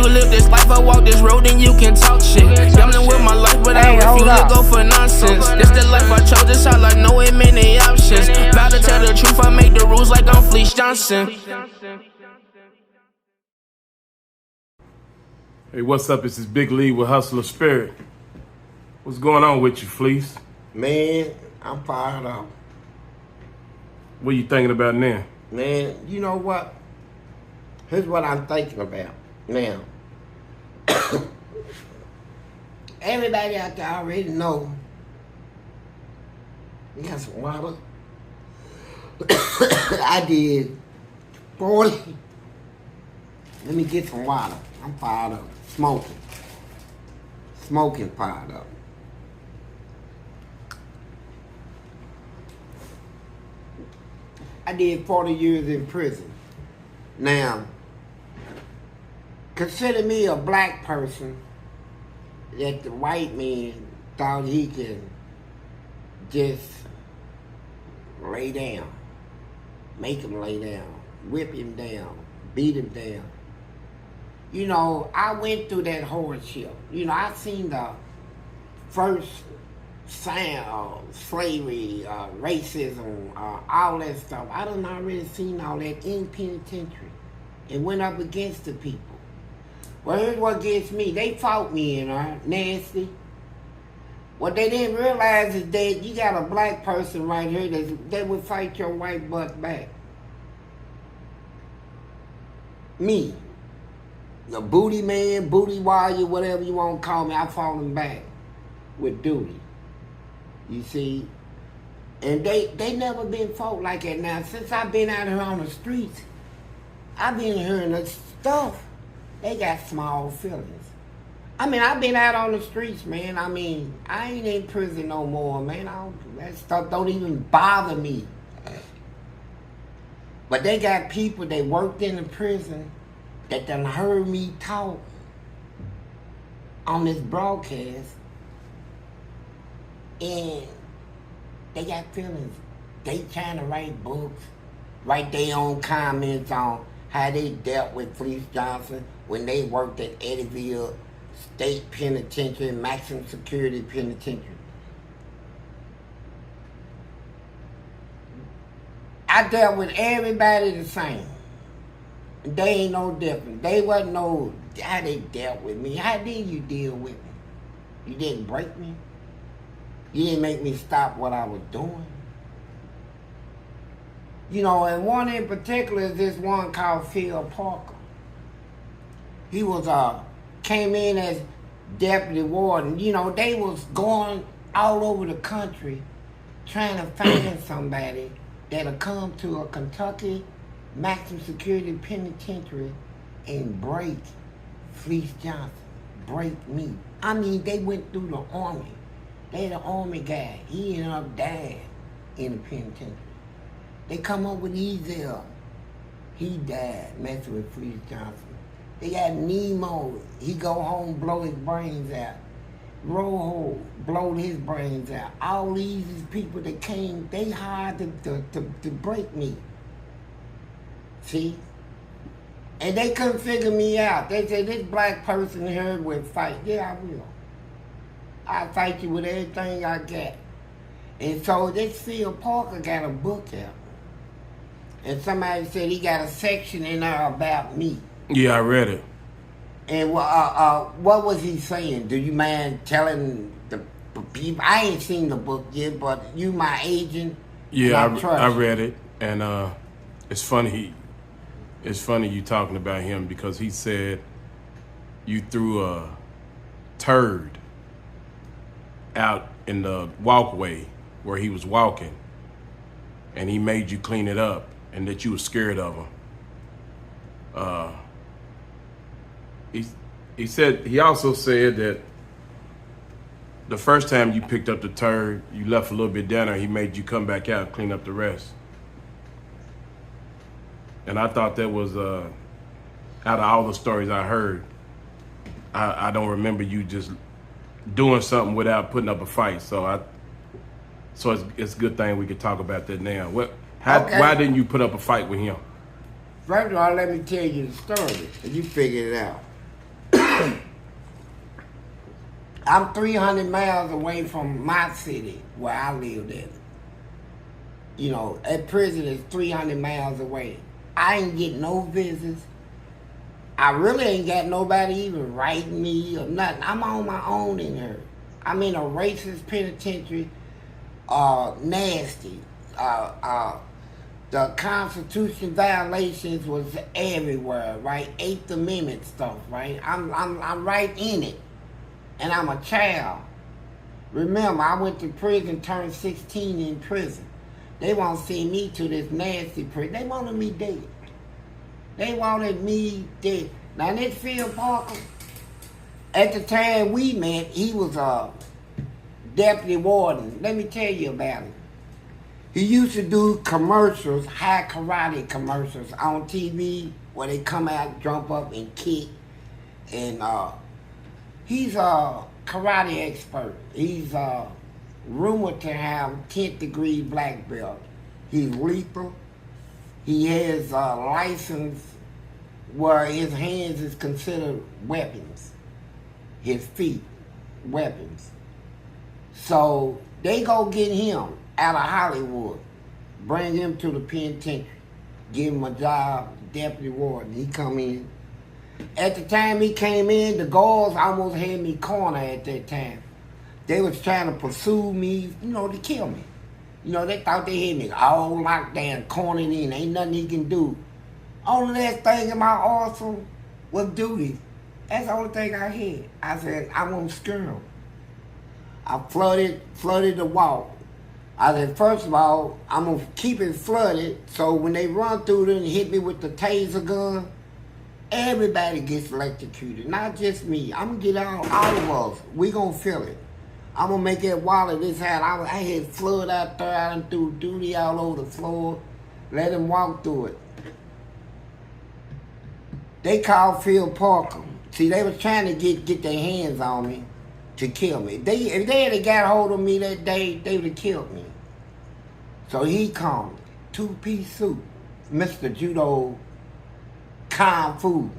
you live this life or walk this road, then you can talk shit. Gambling with my life, but I refuse to go for nonsense. This the life I chose, this all I know, ain't many options. Vow to tell the truth, I make the rules like I'm Fleece Johnson. Hey, what's up? This is Big Lee with Hustler Spirit. What's going on with you, Fleece? Man, I'm fired up. What are you thinking about now? Man, you know what? Here's what I'm thinking about now. Everybody out there already know. You got some water? I did Parole. Let me get some water. I'm fired up. Smoking fired up. I did 40 years in prison. Now, consider me a black person that the white man thought he could just lay down, make him lay down, whip him down, beat him down. You know, I went through that hardship. You know, I seen the first sign of slavery, racism, all that stuff. I done already seen all that in penitentiary and went up against the people. Well, here's what gets me. They fought me in there, nasty. What they didn't realize is that you got a black person right here that would fight your white butt back. Me. The booty man, booty warrior, whatever you want to call me, I fought him back with duty. You see? And they never been fought like that. Now, since I've been out here on the streets, I've been hearing the stuff. They got small feelings. I mean, I've been out on the streets, man. I mean, I ain't in prison no more, man. That stuff don't even bother me. But they got people that worked in the prison that done heard me talk on this broadcast, and they got feelings. They trying to write books, write their own comments on how they dealt with Fleece Johnson when they worked at EDDYVILLE State Penitentiary, Maximum Security Penitentiary. I dealt with everybody the same. They ain't no different. They wasn't no how they dealt with me. How did you deal with me? You didn't break me. You didn't make me stop what I was doing. You know, and one in particular is this one called Phil Parker. He was came in as deputy warden. You know, they was going all over the country trying to find somebody that'll come to a Kentucky maximum security penitentiary and break Fleece Johnson, break me. I mean, they went through the army. They the army guy. He ended up dying in the penitentiary. They come up with Ezel. He died messing with Fleece Johnson. They got Nemo. He go home, blow his brains out. Rojo blowed his brains out. All these people that came, they hired to break me. See? And they couldn't figure me out. They said, this black person here will fight. Yeah, I will. I'll fight you with everything I got. And so this Phil Parker got a book out. And somebody said he got a section in there about me. Yeah, I read it. And what was he saying? Do you mind telling the people? I ain't seen the book yet, but you my agent. Yeah, I read it. And it's funny. It's funny you talking about him because he said you threw a turd out in the walkway where he was walking, and he made you clean it up, and that you were scared of him. He also said that the first time you picked up the turd, you left a little bit down there, he made you come back out and clean up the rest. And I thought that was, out of all the stories I heard, I don't remember you just doing something without putting up a fight. So it's a good thing we could talk about that now. Why didn't you put up a fight with him? First of all, let me tell you the story, and you figure it out. I'm 300 miles away from my city where I lived at. You know, that prison is 300 miles away. I ain't get no visits. I really ain't got nobody even writing me or nothing. I'm on my own in here. I'm in a racist penitentiary, nasty. The Constitution violations was everywhere, right? Eighth Amendment stuff, right? I'm right in it, and I'm a child. Remember, I went to prison, turned 16 in prison. They won't send me to this nasty prison. They wanted me dead. They wanted me dead. Now, this Phil Parker, at the time we met, he was a deputy warden. Let me tell you about him. He used to do commercials, high karate commercials on TV where they come out, jump up, and kick. And he's a karate expert. He's rumored to have 10th degree black belt. He's lethal. He has a license where his hands is considered weapons. His feet, weapons. So they go get him out of Hollywood, bring him to the penitentiary, give him a job, deputy warden. He come in. At the time he came in, the guards almost had me cornered at that time. They was trying to pursue me, you know, to kill me. You know, they thought they had me all locked down, cornered in, ain't nothing he can do. Only last thing in my arsenal was duty. That's the only thing I had. I said, I'm gonna scare him. I flooded the wall. I said, first of all, I'm gonna keep it flooded so when they run through it and hit me with the taser gun, everybody gets electrocuted, not just me. I'm gonna get all of us. We gonna feel it. I'm gonna make that wallet this high. I had flood out there. I done threw duty all over the floor. Let him walk through it. They called Phil Parker. See, they was trying to get their hands on me to kill me. If they had got hold of me that day, they would have killed me. So he come, two-piece suit, Mr. Judo Kung Fu.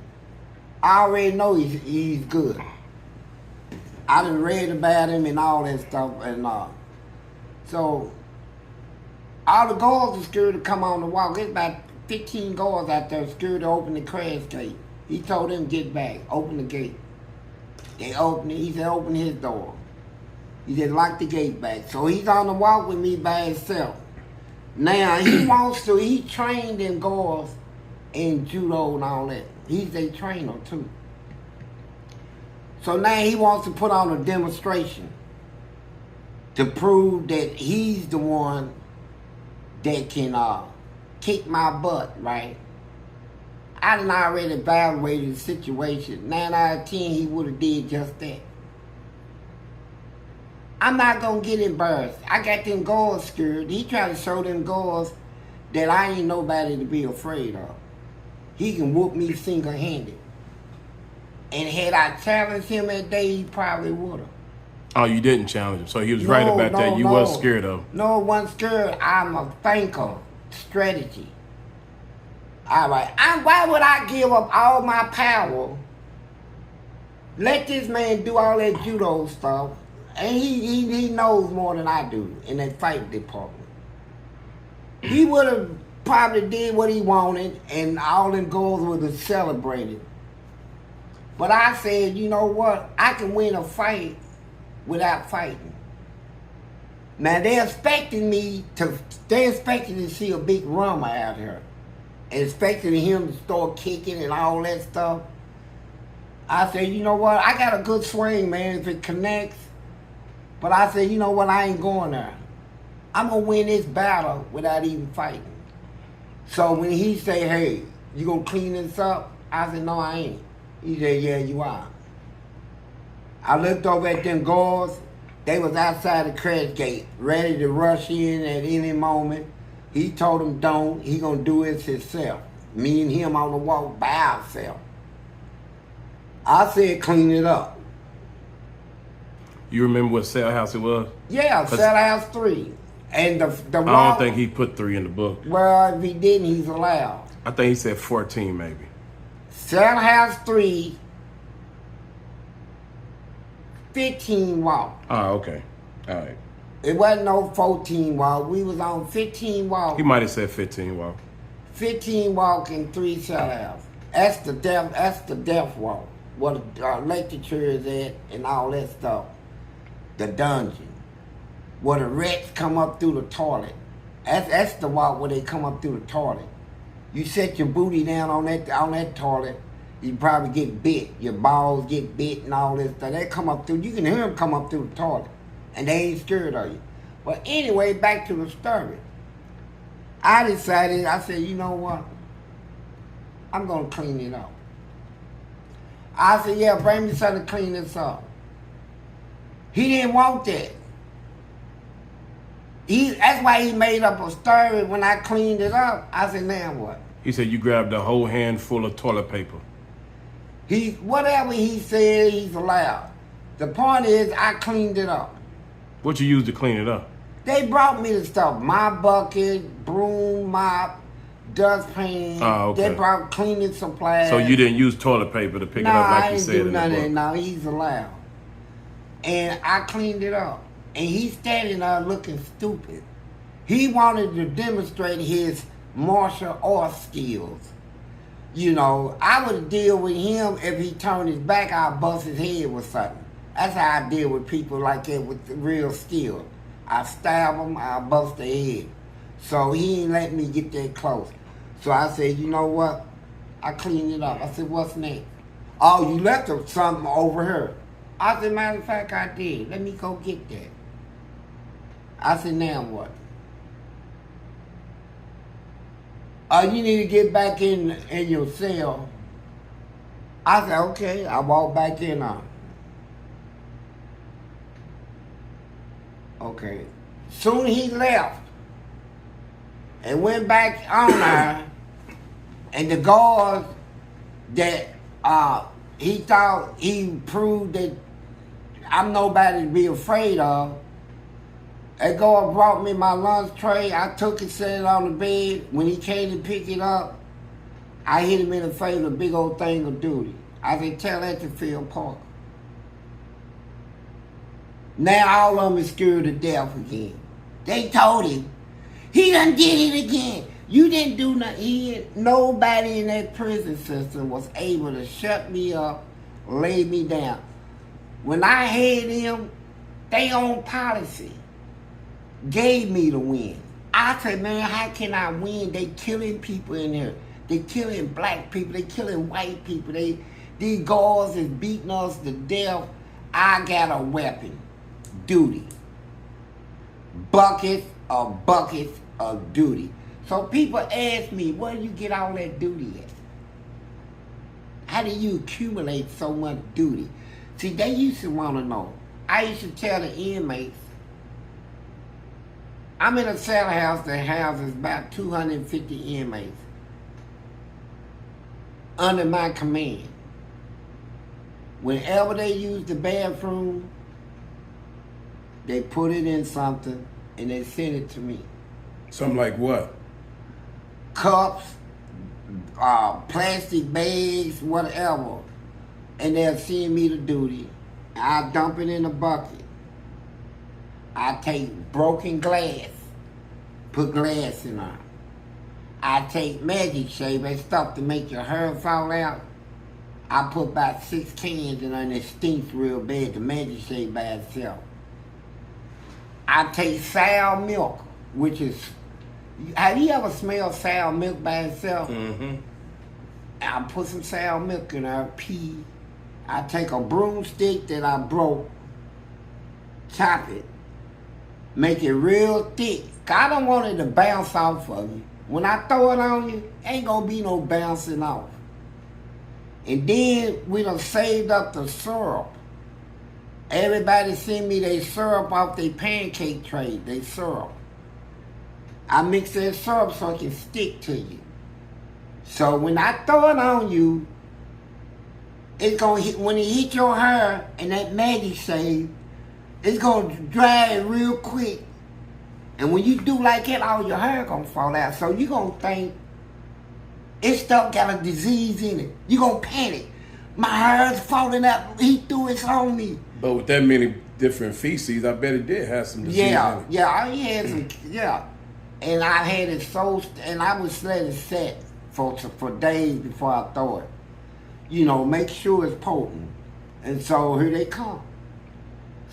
I already know he's good. I done read about him and all that stuff, and so all the guards were scared to come on the walk. There's about 15 guards out there scared to open the crash gate. He told them, get back, open the gate. They opened it. He said, open his door. He said, lock the gate back. So he's on the walk with me by himself. Now, he trained them guards in judo and all that. He's a trainer, too. So now he wants to put on a demonstration to prove that he's the one that can kick my butt, right? I done already evaluated the situation. 9 out of 10, he would have did just that. I'm not going to get embarrassed. I got them guards scared. He tried to show them guards that I ain't nobody to be afraid of. He can whoop me single-handed. And had I challenged him that day, he probably would have. Oh, you didn't challenge him. So he was right about that. You was scared of him. No, I wasn't scared. I'm a thinker. Strategy. All right. Why would I give up all my power? Let this man do all that judo stuff. And he knows more than I do in that fight department. He would have probably did what he wanted, and all them goals would have celebrated. But I said, you know what? I can win a fight without fighting. Now they're expecting to see a big rummer out here. Expecting him to start kicking and all that stuff. I said, you know what? I got a good swing, man, if it connects. But I said, you know what? I ain't going there. I'm going to win this battle without even fighting. So when he said, hey, you going to clean this up? I said, no, I ain't. He said, yeah, you are. I looked over at them guards. They was outside the crash gate, ready to rush in at any moment. He told them don't. He going to do it himself. Me and him on the walk by ourselves. I said, clean it up. You remember what cell house it was? Yeah, cell house 3. And the I walk, don't think he put 3 in the book. Well, if he didn't, he's allowed. I think he said 14 maybe. Cell house 3 15 walk. Oh, okay. All right. It wasn't no 14 walk. We was on 15 walk. He might have said 15 walk. 15 walk and 3 cell-outs. That's the death walk. Where the lecture is at and all that stuff. The dungeon. Where the rats come up through the toilet. That's the walk where they come up through the toilet. You set your booty down on that toilet, you probably get bit. Your balls get bit and all this stuff. They come up through. You can hear them come up through the toilet, and they ain't scared of you. But anyway, back to the story. I decided. I said, you know what? I'm gonna clean it up. I said, yeah, bring me something to clean this up. He didn't want that. That's why he made up a story when I cleaned it up. I said, now what? He said you grabbed a whole handful of toilet paper. Whatever he said, he's allowed. The point is, I cleaned it up. What you used to clean it up? They brought me the stuff. My bucket, broom, mop, dustpan. Oh, okay. They brought cleaning supplies. So you didn't use toilet paper to pick it up like you said in the book? No, he's allowed. And I cleaned it up. And he's standing there looking stupid. He wanted to demonstrate his martial arts skills. You know, I would deal with him if he turned his back, I'd bust his head with something. That's how I deal with people like that with the real skill. I stab them, I bust their head. So he ain't letting me get that close. So I said, you know what? I cleaned it up. I said, what's next? Oh, you left something over here. I said, matter of fact, I did. Let me go get that. I said, now what? You need to get back in your cell. I said, okay. I walked back in on. Okay. Soon he left and went back on there, and the guards that he thought he proved that I'm nobody to be afraid of. That guard brought me my lunch tray. I took it, set it on the bed. When he came to pick it up, I hit him in the face with a big old thing of duty. I said, tell that to Phil Parker. Now all of them is scared to death again. They told him, he done did it again. You didn't do nothing. Nobody in that prison system was able to shut me up, lay me down. When I had them, they own policy gave me the win. I said, man, how can I win? They killing people in here. They killing black people. They killing white people. These guards is beating us to death. I got a weapon. Duty. Buckets of duty. So people ask me, where do you get all that duty at? How do you accumulate so much duty? See, they used to want to know. I used to tell the inmates, I'm in a cell house that houses about 250 inmates under my command. Whenever they use the bathroom, they put it in something and they send it to me. Something like what? Cups, plastic bags, whatever. And they'll send me the duty. I dump it in a bucket. I take broken glass, put glass in there. I take magic shape and stuff to make your hair fall out. I put about 6 cans in there and it stinks real bad, the magic shape by itself. I take sour milk, which is, have you ever smelled sour milk by itself? Mm-hmm. I put some sour milk in there, pee. I take a broomstick that I broke, chop it, make it real thick. I don't want it to bounce off of you. When I throw it on you, ain't gonna be no bouncing off. And then we done saved up the syrup. Everybody send me their syrup off their pancake tray, their syrup. I mix that syrup so it can stick to you. So when I throw it on you, it's gonna hit, when it hit your hair and that magic shave, it's gonna dry it real quick. And when you do like that, all your hair gonna fall out. So you gonna think this stuff got a disease in it. You gonna panic. My hair's falling out. He threw it on me. But with that many different feces, I bet it did have some disease in it. Yeah, I had some, yeah. And I had it and I would let it set for days before I throw it. You know, make sure it's potent. And so here they come.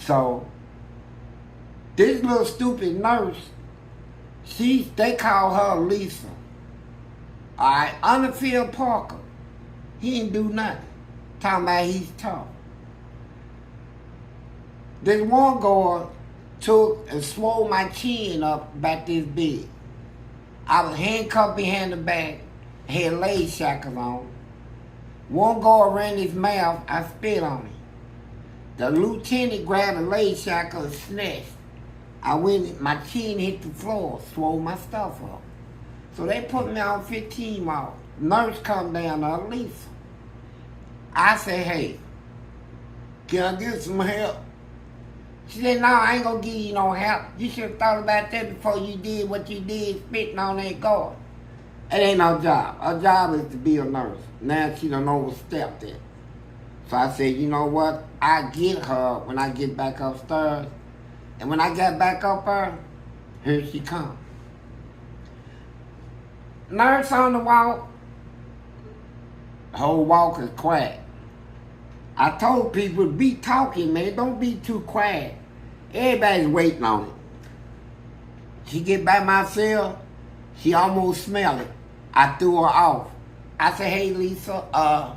So this little stupid nurse, they call her Lisa. All right, Underfield Parker, he didn't do nothing. Talking about he's tough. This one guard took and swole my chin up about this big. I was handcuffed behind the back, had lace shackles on. One guard ran his mouth, I spit on him. The lieutenant grabbed a lace shackle and snatched. My chin hit the floor, swole my stuff up. So they put me on 15 miles. Nurse come down to Lisa. I said, hey, can I get some help? She said, no, I ain't gonna give you no help. You should have thought about that before you did what you did, spitting on that guard. It ain't no job. Her job is to be a nurse. Now she done overstepped it. So I said, you know what? I get her when I get back upstairs. And when I got back up her, here she come. Nurse on the walk. Whole walk is quiet. I told people, be talking, man. Don't be too quiet. Everybody's waiting on it. She get by my cell. She almost smelled it. I threw her off. I said, hey, Lisa,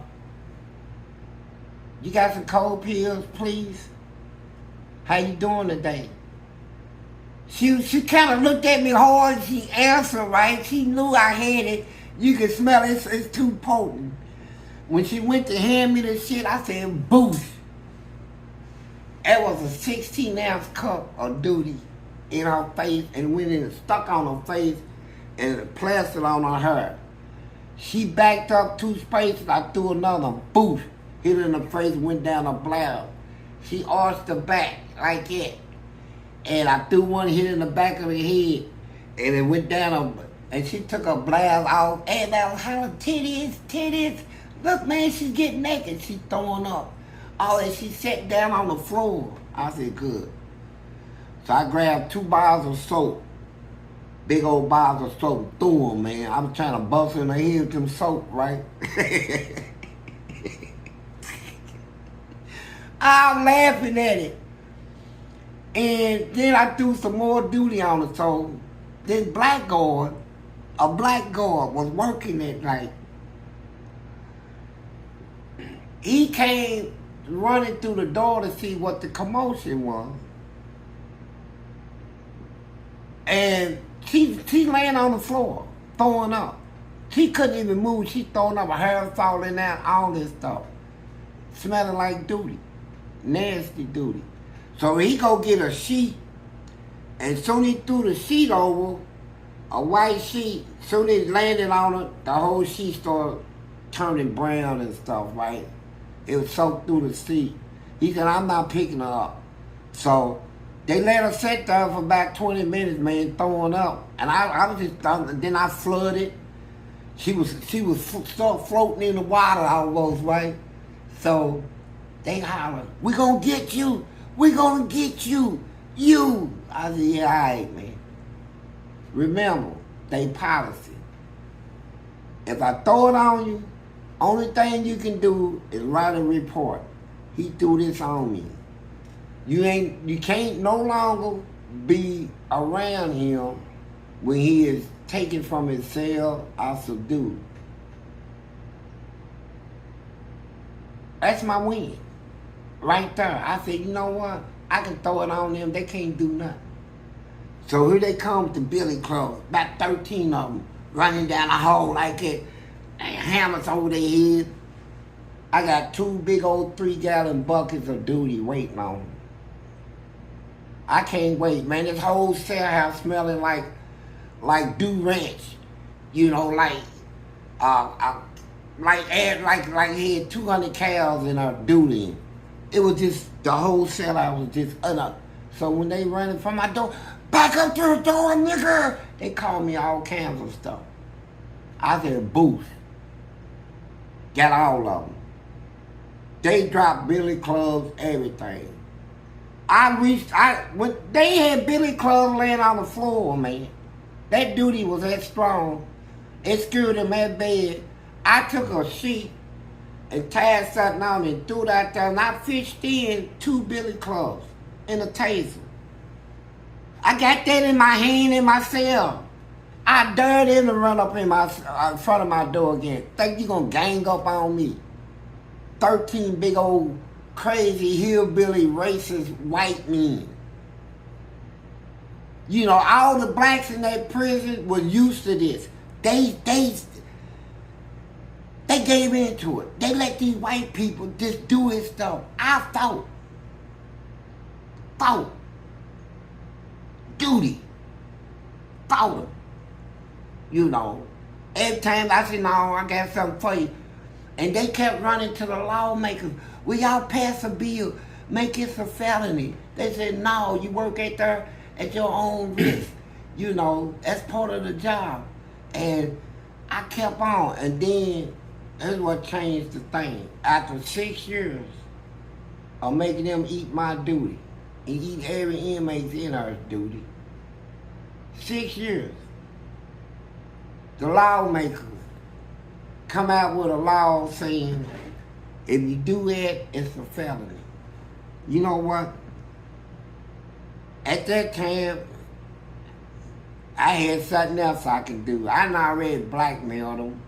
you got some cold pills, please? How you doing today? She kind of looked at me hard. She answered right. She knew I had it. You can smell it. It's too potent. When she went to hand me the shit, I said, boosh. It was a 16-ounce cup of duty in her face and went in, stuck on her face and plastered on her hair. She backed up 2 spaces. I threw another, boosh. Hit her in the face, went down her blouse. She arched her back like that. And I threw one, hit in the back of the head, and it went down her, and she took her blouse off. And I was hollering, titties, titties. Look, man, she's getting naked. She's throwing up. Oh, and she sat down on the floor. I said, good. So I grabbed 2 bottles of soap. Big old bottles of soap. Threw them, man. I was trying to bust in her head with them soap, right? I'm laughing at it. And then I threw some more duty on her. So this black guard, a black guard was working that night. He came running through the door to see what the commotion was. And she laying on the floor, throwing up. She couldn't even move. She throwing up, her hair falling out, all this stuff. Smelling like duty. Nasty duty. So he go get a sheet, and soon he threw the sheet over, a white sheet, soon he landed on it, the whole sheet started turning brown and stuff, right? It was soaked through the sheet. He said, I'm not picking her up. So they let her sit there for about 20 minutes, man, throwing up. And I was just, then I flooded. She was still floating in the water almost, right? So they hollered, we gonna get you. We gonna get you. You. I said, yeah, all right, man. Remember, they policy. If I throw it on you, only thing you can do is write a report. He threw this on me. You can't no longer be around him when he is taken from his cell or subdued. That's my win. Right there. I said, you know what? I can throw it on them. They can't do nothing. So here they come with the billy clubs. About 13 of them running down the hall like that. And hammers over their head. I got 2 big old 3-gallon buckets of duty waiting on them. I can't wait, man. This whole cell house smelling like Dew Ranch. You know, like he had 200 cows in our duty. It was just, the whole cell house was just utter. So when they running from my door, back up to the door, nigga. They called me all kinds of stuff. I said, booth. Got all of them. They dropped billy clubs, everything. when they had billy clubs laying on the floor, man. That duty was that strong. It scared him that bad. I took a sheet and tied something on and threw it out there, and I fished in 2 billy clubs and a taser. I got that in my hand in my cell. I dared him to run up in front of my door again. Think you gonna gang up on me? 13 big old crazy hillbilly racist white men. You know, all the blacks in that prison were used to this. They gave into it. They let these white people just do his stuff. I fought. Duty. Fought him. You know, every time I said, no, I got something for you. And they kept running to the lawmakers. We all pass a bill, make it a felony. They said, no, you work at your own risk. You know, that's part of the job. And I kept on. And then, that's what changed the thing. After 6 years of making them eat my duty, and eat every inmate's in our duty, 6 years, the lawmakers come out with a law saying, if you do that, it's a felony. You know what? At that time, I had something else I could do. I already blackmailed them.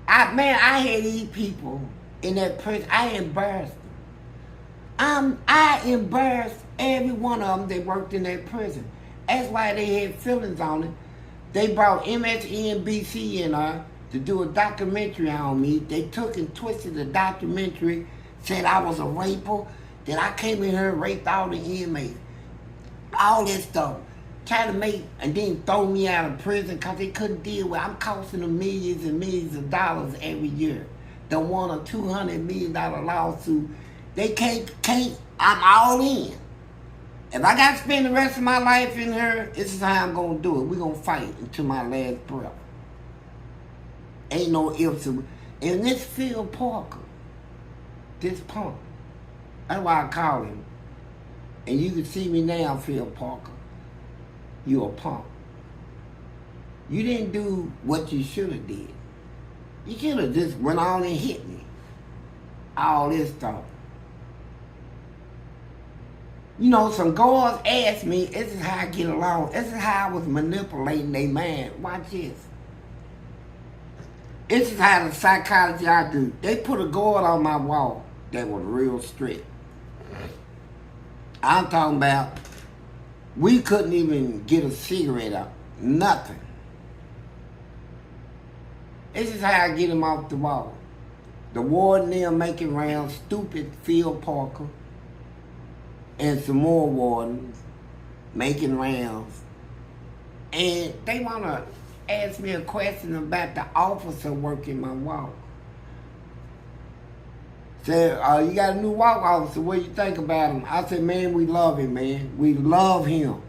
I had these people in that prison. I embarrassed them. I embarrassed every one of them that worked in that prison. That's why they had feelings on it. They brought MSNBC in to do a documentary on me. They took and twisted the documentary, said I was a raper, that I came in here and raped all the inmates. All this stuff. Try to make, and then throw me out of prison because they couldn't deal with it. I'm costing them millions and millions of dollars every year. They want a $200 million lawsuit. They can't, I'm all in. If I got to spend the rest of my life in here, this is how I'm going to do it. We're going to fight until my last breath. Ain't no ifs. And this Phil Parker, this punk, that's why I call him. And you can see me now, Phil Parker. You a punk. You didn't do what you should have did. You should have just went on and hit me. All this stuff. You know, some girls asked me, this is how I get along. This is how I was manipulating their man. Watch this. This is how the psychology I do. They put a guard on my wall that was real strict. I'm talking about, we couldn't even get a cigarette out. Nothing. This is how I get him off the wall. The warden there making rounds, stupid Phil Parker, and some more wardens making rounds. And they want to ask me a question about the officer working my walk. Said, you got a new walk officer, what do you think about him? I said, man, we love him, man. We love him.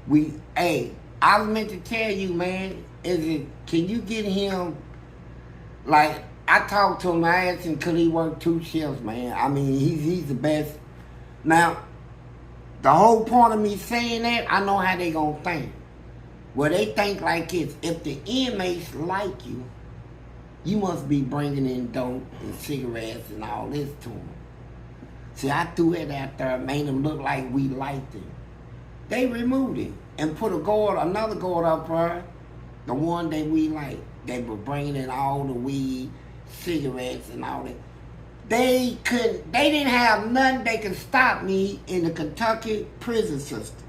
I was meant to tell you, man, can you get him, like, I talked to him, I asked him, could he work 2 shifts, man? I mean, he's the best. Now, the whole point of me saying that, I know how they gonna think. Well, they think like this, if the inmates like you, you must be bringing in dope and cigarettes and all this to them. See, I threw it out there, made them look like we liked him. They removed him and put another guard up there, the one that we liked. They were bringing in all the weed, cigarettes and all that. They didn't have nothing that could stop me in the Kentucky prison system.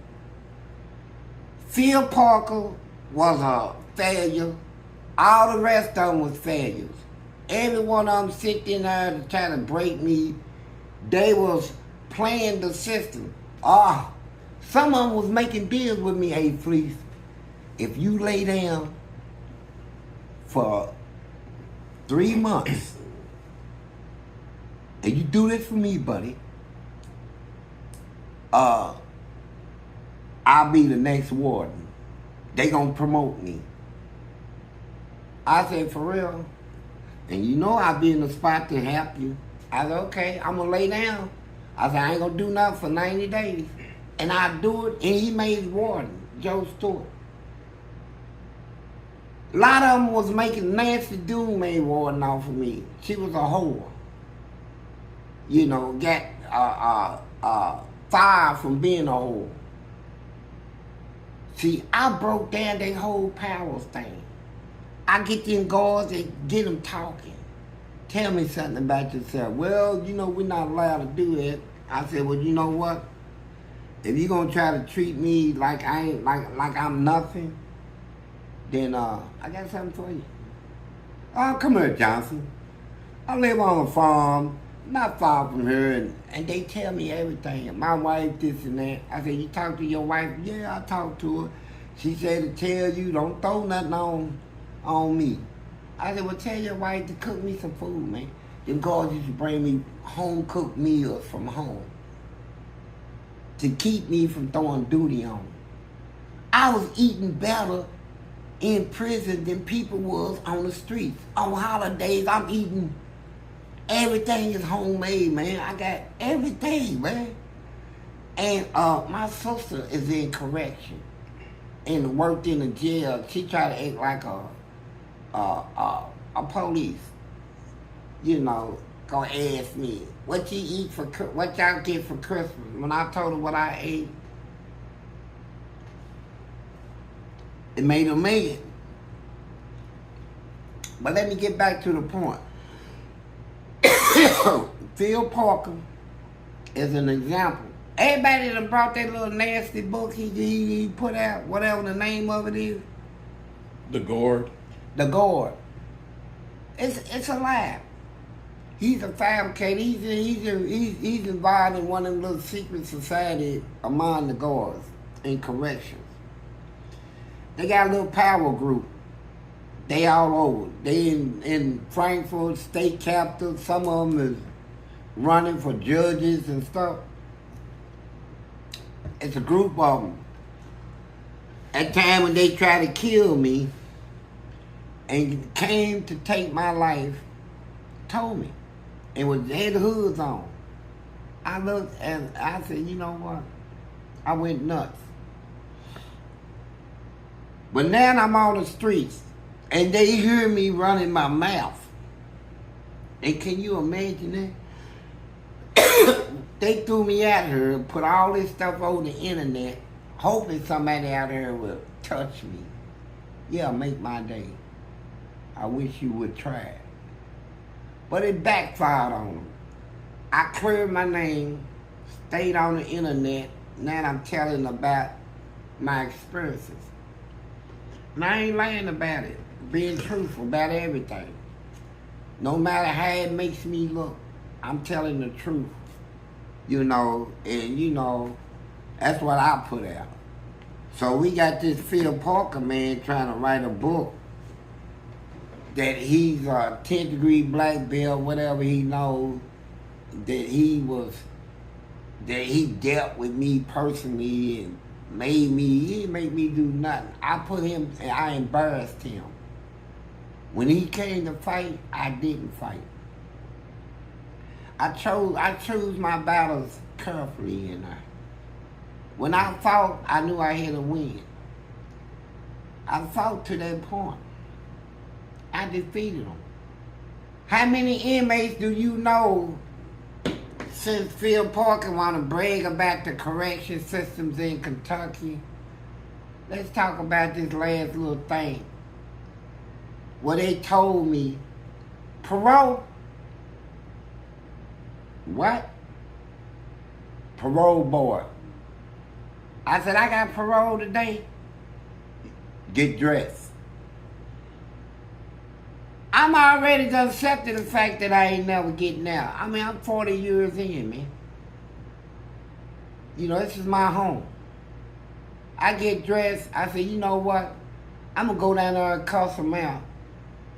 Phil Parker was a failure. All the rest of them was failures. Every one of them sitting there to try to break me. They was playing the system. Some of them was making deals with me, hey, Fleece, if you lay down for 3 months and you do this for me, buddy, I'll be the next warden. They gonna promote me. I said, for real? And you know I'll be in the spot to help you. I said, okay, I'm gonna lay down. I said, I ain't gonna do nothing for 90 days. And I do it, and he made Warden, Joe Stewart. A lot of them was making Nancy Doon made Warden off of me. She was a whore. You know, got fired from being a whore. See, I broke down their whole powers thing. I get them guards and get them talking. Tell me something about yourself. Well, you know, we're not allowed to do that. I said, well, you know what? If you're gonna try to treat me like I ain't like I'm nothing, then I got something for you. Oh, come here, Johnson. I live on a farm, not far from here, and they tell me everything. My wife, this and that. I said, you talk to your wife? Yeah, I talked to her. She said to tell you, don't throw nothing on me. I said, well, tell your wife to cook me some food, man. Them guards used to bring me home-cooked meals from home to keep me from throwing duty on me. I was eating better in prison than people was on the streets. On holidays, I'm eating, everything is homemade, man. I got everything, man. And my sister is in correction and worked in a jail. She tried to act like a police. You know, gonna ask me, what you eat for, what y'all get for Christmas? When I told her what I ate, it made her mad. But let me get back to the point. Phil Parker is an example. Everybody that brought that little nasty book he put out, whatever the name of it is. The Guard. The Guard. It's a lie. He's a fabricator. He's involved in one of them little secret societies among the guards in corrections. They got a little power group. They all over. They in Frankfurt, state capital. Some of them is running for judges and stuff. It's a group of them. At the time when they tried to kill me and came to take my life, told me. And had the hoods on. I looked and I said, you know what? I went nuts. But now I'm on the streets and they hear me running my mouth. And can you imagine that? They threw me out here and put all this stuff on the internet, hoping somebody out there will touch me. Yeah, make my day. I wish you would try it. But it backfired on them. I cleared my name, stayed on the internet. Now I'm telling about my experiences. And I ain't lying about it. Being truthful about everything. No matter how it makes me look, I'm telling the truth. You know, and you know, that's what I put out. So we got this Phil Parker man trying to write a book that he's a 10th degree black belt, whatever he knows, that he dealt with me personally and he didn't make me do nothing. I put him, and I embarrassed him. When he came to fight, I didn't fight. I chose my battles carefully, and when I fought, I knew I had to win. I fought to that point. I defeated them. How many inmates do you know, since Phil Parker want to brag about the correction systems in Kentucky? Let's talk about this last little thing. Where they told me, parole? What? Parole board. I said, I got parole today. Get dressed. I'm already accepted the fact that I ain't never getting out. I mean, I'm 40 years in, man. You know, this is my home. I get dressed. I say, you know what? I'm going to go down there and cuss them out.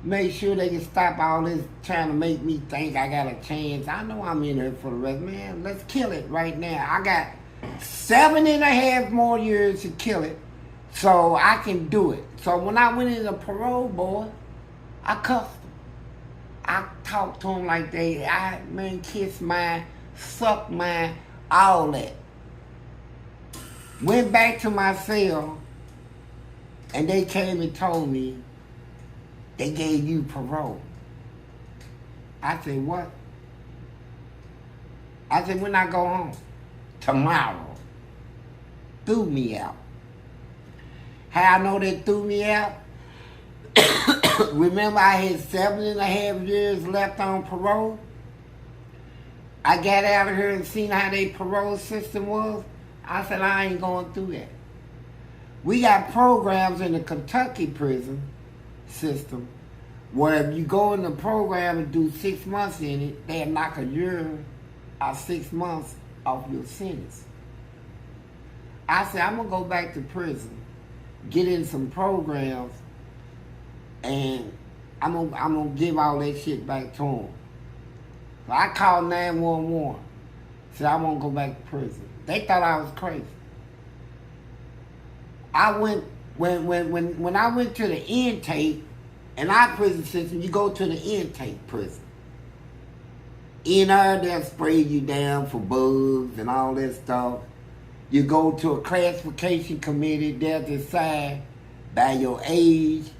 Make sure they can stop all this trying to make me think I got a chance. I know I'm in here for the rest. Man, let's kill it right now. I got 7.5 more years to kill it, so I can do it. So when I went into parole board, I cussed them. I talked to them like man, kiss mine, suck mine, all that. Went back to my cell, and they came and told me they gave you parole. I said, what? I said, when I go home? Tomorrow. Threw me out. How I know they threw me out? Remember I had 7.5 years left on parole? I got out of here and seen how their parole system was. I said, I ain't going through that. We got programs in the Kentucky prison system where if you go in the program and do 6 months in it, they'll knock a year or 6 months off your sentence. I said, I'm going to go back to prison, get in some programs, and I'm gonna give all that shit back to them. So I called 911, said I want to go back to prison. They thought I was crazy. I went, when I went to the intake, in our prison system, you go to the intake prison. In there, they'll spray you down for bugs and all that stuff. You go to a classification committee, they'll decide by your age,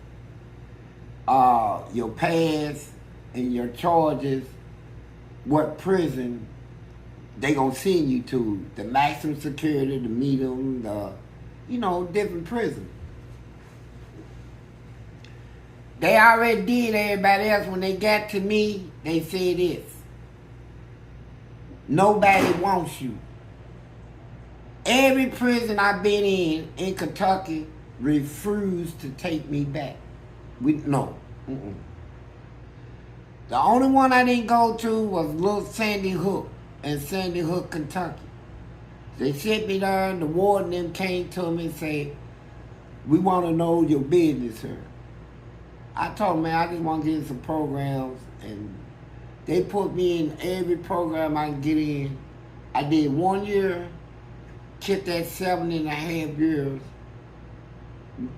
your past, and your charges, what prison they gonna send you to. The maximum security, the medium, the, different prisons. They already did everybody else. When they got to me, they said this. Nobody wants you. Every prison I've been in Kentucky, refused to take me back. No. Mm-mm. The only one I didn't go to was Little Sandy Hook in Sandy Hook, Kentucky. They sent me there, and the warden them came to me and said, we want to know your business here. I told them, man, I just want to get in some programs, and they put me in every program I can get in. I did 1 year, kept that 7.5 years,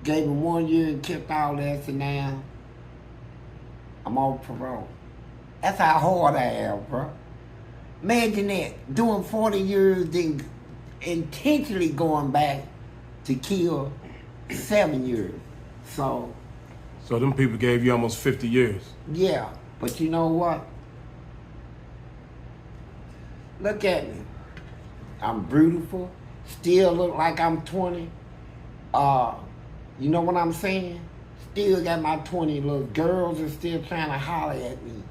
gave them 1 year and kept all that, so now I'm on parole. That's how hard I am, bro. Imagine that, doing 40 years, then intentionally going back to kill 7 years. So them people gave you almost 50 years. Yeah, but you know what? Look at me. I'm beautiful, still look like I'm 20. You know what I'm saying? Still got my 20. Little girls are still trying to holler at me.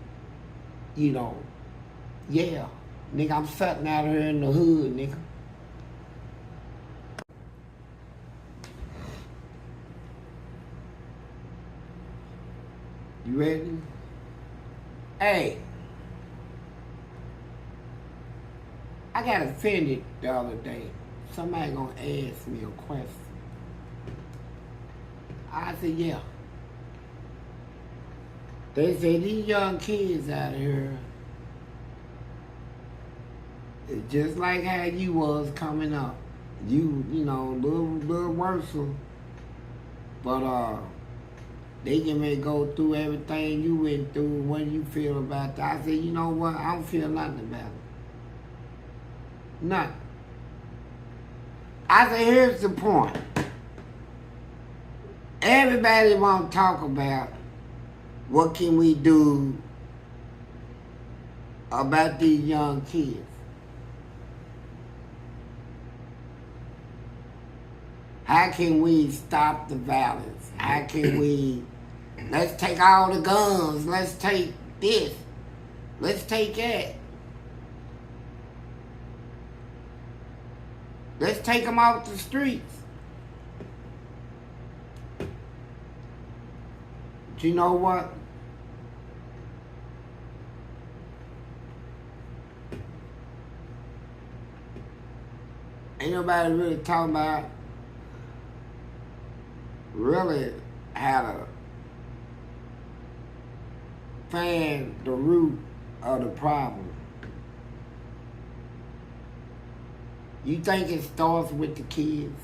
Yeah. Nigga, I'm sitting out here in the hood, nigga. You ready? Hey. I got offended the other day. Somebody gonna ask me a question. I said, yeah. They say these young kids out here, it's just like how you was coming up. You know, little worse. But they can may go through everything you went through. What do you feel about that? I said, you know what? I don't feel nothing about it. Nothing. I said, here's the point. Everybody want to talk about what can we do about these young kids. How can we stop the violence? How can we, let's take all the guns, let's take this, let's take that. Let's take them off the streets. But you know what? Ain't nobody really talking about really how to find the root of the problem. You think it starts with the kids?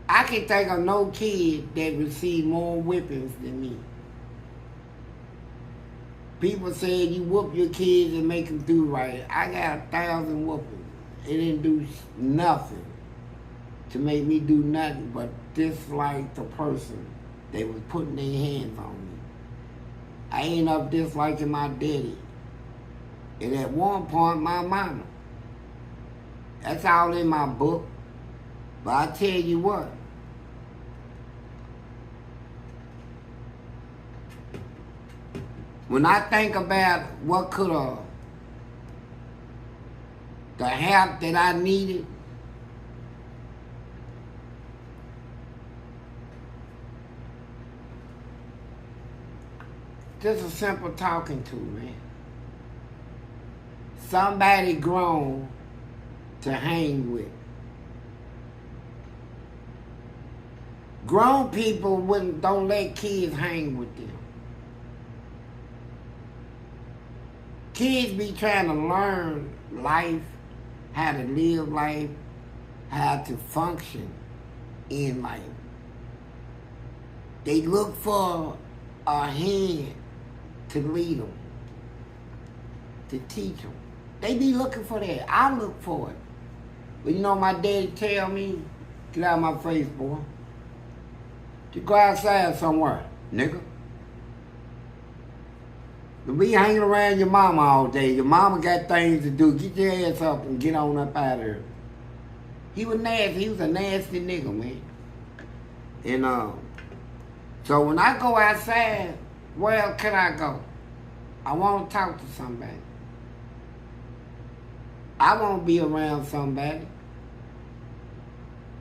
I can think of no kid that received more whippings than me. People say you whoop your kids and make them do right. I got 1,000 whoopings. It didn't do nothing to make me do nothing but dislike the person that was putting their hands on me. I ended up disliking my daddy. And at one point, my mama. That's all in my book. But I tell you what. When I think about what could have, the help that I needed, just a simple talking to, man. Somebody grown to hang with. Grown people don't let kids hang with them. Kids be trying to learn life, how to live life, how to function in life. They look for a hand to lead them, to teach them. They be looking for that. I look for it. But you know my daddy tell me, get out of my face, boy. To go outside somewhere, nigga. To be hanging around your mama all day. Your mama got things to do. Get your ass up and get on up out of here. He was nasty. He was a nasty nigga, man. And so when I go outside, where can I go? I want to talk to somebody. I want to be around somebody.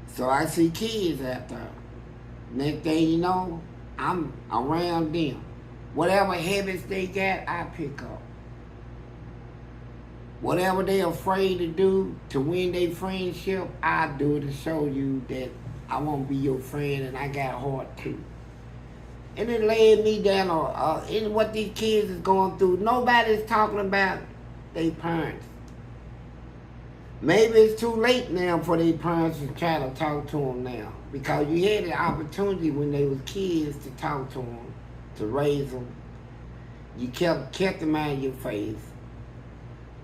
So I see kids out there. Next thing you know, I'm around them. Whatever habits they got, I pick up. Whatever they're afraid to do to win their friendship, I do to show you that I want to be your friend and I got heart too. And it led me down in what these kids is going through. Nobody's talking about their parents. Maybe it's too late now for their parents to try to talk to them now. Because you had the opportunity when they was kids to talk to them, to raise them. You kept them out of your face.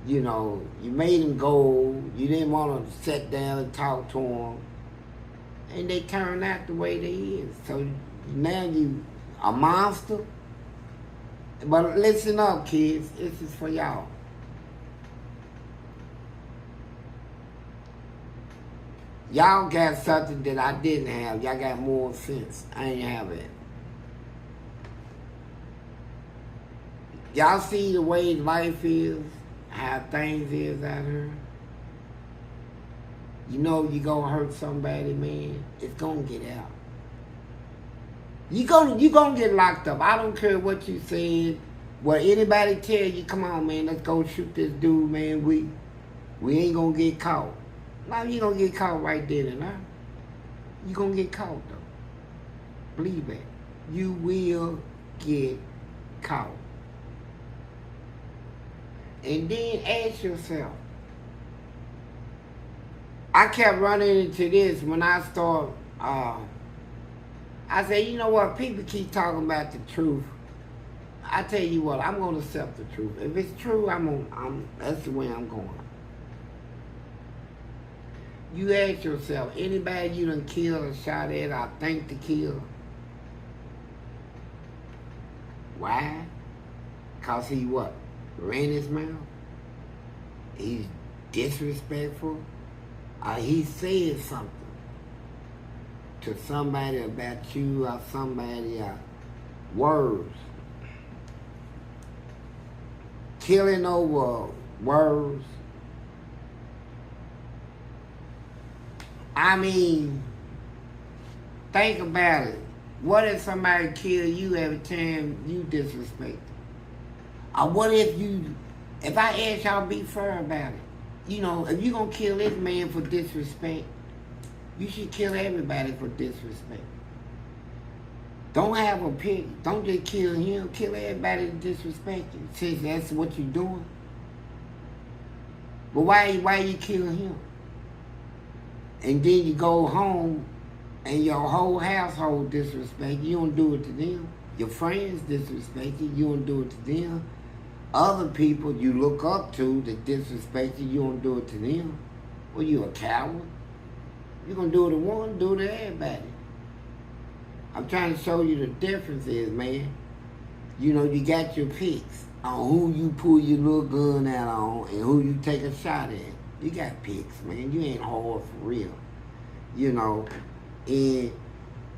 You know, you made them go. You didn't want to sit down and talk to them. And they turned out the way they is. So now you a monster. But listen up, kids. This is for y'all. Y'all got something that I didn't have. Y'all got more sense. I ain't have it. Y'all see the way life is, how things is out here. You know you gonna hurt somebody, man. It's gonna get out. You gonna get locked up. I don't care what you said. What anybody tell you, come on, man, let's go shoot this dude, man. We ain't gonna get caught. Now you gonna get caught right then and there. You gonna get caught though. Believe that. You will get caught. And then ask yourself. I kept running into this when I started. I said, you know what? People keep talking about the truth. I tell you what, I'm gonna accept the truth. If it's true, that's the way I'm going. You ask yourself, anybody you done killed or shot at or think to kill? Why? Cause he what? Ran his mouth? He's disrespectful? Or he said something to somebody about you or somebody words. Killing over words. I mean, think about it. What if somebody kill you every time you disrespect them? Or what if I ask y'all be fair about it? You know, if you gonna kill this man for disrespect, you should kill everybody for disrespect. Don't have a pity. Don't just kill him. Kill everybody that disrespect you. Since that's what you're doing. But why you kill him? And then you go home and your whole household disrespect you. You don't do it to them. Your friends disrespect you. You don't do it to them. Other people you look up to that disrespect you. You don't do it to them. Well, you a coward? You gonna do it to one, do it to everybody. I'm trying to show you the differences, man. You know, you got your picks on who you pull your little gun out on and who you take a shot at. You got picks, man. You ain't hard for real. You know, and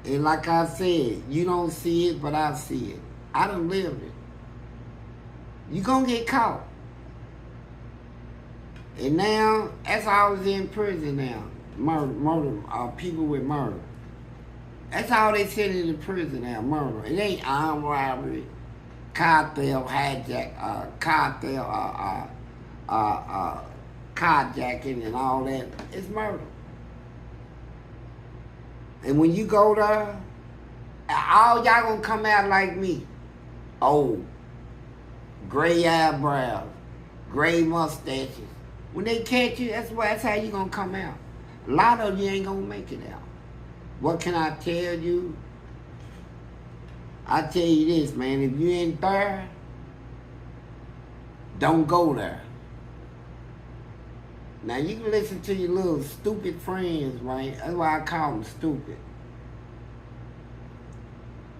like I said, you don't see it, but I see it. I done lived it. You gonna get caught. And now, that's all that's in prison now. Murder, people with murder. That's all they send into prison now, murder. It ain't armed robbery, cartel, carjacking and all that. It's murder. And when you go there, all y'all gonna come out like me. Old, gray eyebrows, gray mustaches. When they catch you, that's how you gonna come out. A lot of you ain't gonna make it out. What can I tell you? I tell you this, man, if you ain't there, don't go there. Now you can listen to your little stupid friends, right? That's why I call them stupid.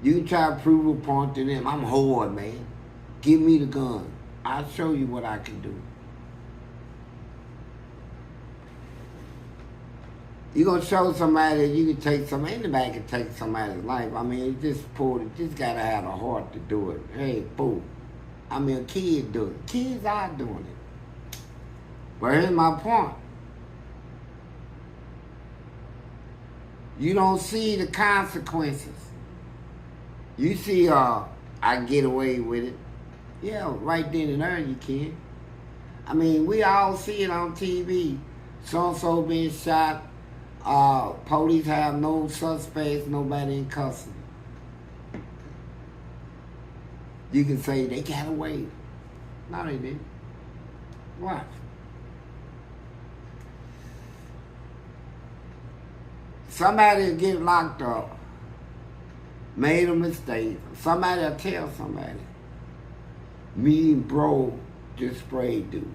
You can try to prove a point to them. I'm hard, man. Give me the gun. I'll show you what I can do. You gonna show somebody that you can take anybody can take somebody's life. I mean, just gotta have a heart to do it. Hey, boom. I mean, a kid do it. Kids are doing it. But here's my point. You don't see the consequences. You see, I get away with it. Yeah, right then and there you can. I mean, we all see it on TV. So-and-so being shot. Police have no suspects, nobody in custody. You can say they got away. No, they didn't. Watch. Somebody will get locked up, made a mistake. Somebody will tell somebody. Me and bro just sprayed dude.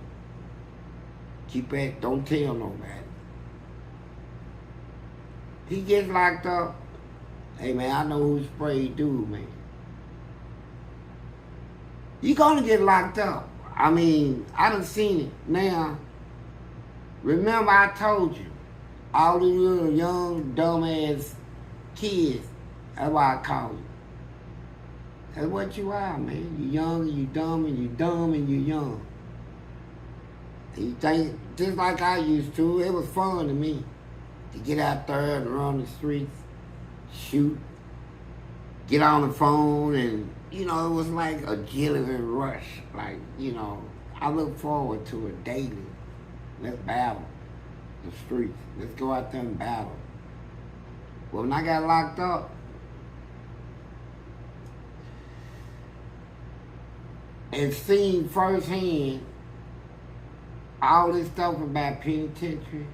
Keep that, don't tell nobody. He gets locked up. Hey man, I know who sprayed dude, man. You gonna get locked up. I mean, I done seen it. Now, remember I told you, all these little young, dumbass kids, that's why I call you. That's what you are, man. You young and you dumb and you dumb and you young. And you think, just like I used to, it was fun to me. To get out there and run the streets, shoot, get on the phone, and, you know, it was like a adrenaline rush. Like, you know, I look forward to it daily. Let's battle the streets. Let's go out there and battle. Well, when I got locked up, and seen firsthand all this stuff about penitentiary,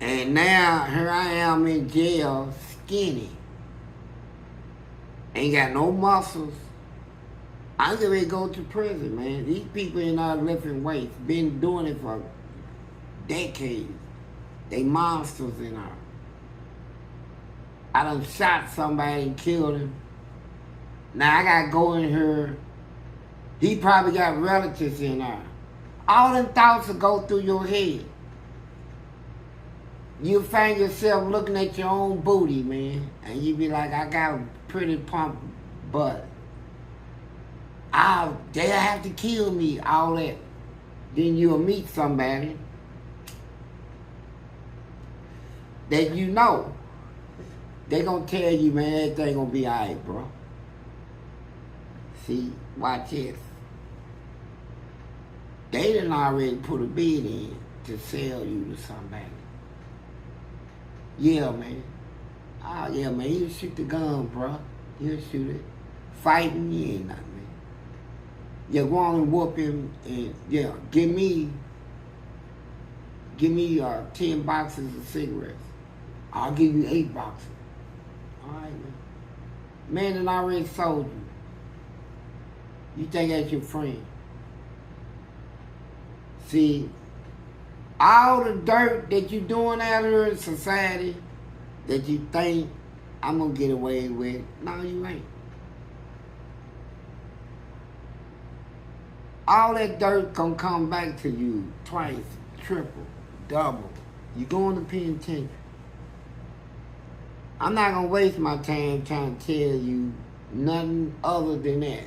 and now, here I am in jail, skinny. Ain't got no muscles. I'm getting ready to go to prison, man. These people in there lifting weights, been doing it for decades. They monsters in there. I done shot somebody and killed him. Now I gotta go in here. He probably got relatives in there. All them thoughts will go through your head. You find yourself looking at your own booty, man, and you be like, I got a pretty plump butt. They'll have to kill me, all that. Then you'll meet somebody that you know. They gonna tell you, man, everything gonna be all right, bro. See, watch this. They done already put a bid in to sell you to somebody. Yeah, man. Oh, yeah, man. He'll shoot the gun, bro. He'll shoot it. Fighting, you ain't nothing, man. Yeah, go on and whoop him, and, yeah, give me 10 boxes of cigarettes. I'll give you 8 boxes. All right, man. Man that already sold you. You think that's your friend. See, all the dirt that you doing out here in society that you think I'm gonna get away with, no, you ain't. All that dirt gonna come back to you twice, triple, double. You going to penitentiary. I'm not gonna waste my time trying to tell you nothing other than that.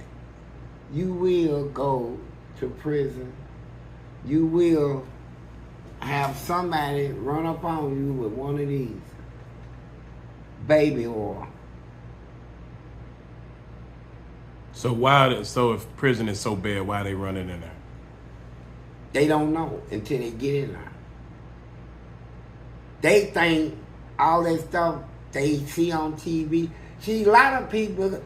You will go to prison. You will have somebody run up on you with one of these. Baby oil. So if prison is so bad, why are they running in there? They don't know until they get in there. They think all that stuff they see on TV. See, a lot of people,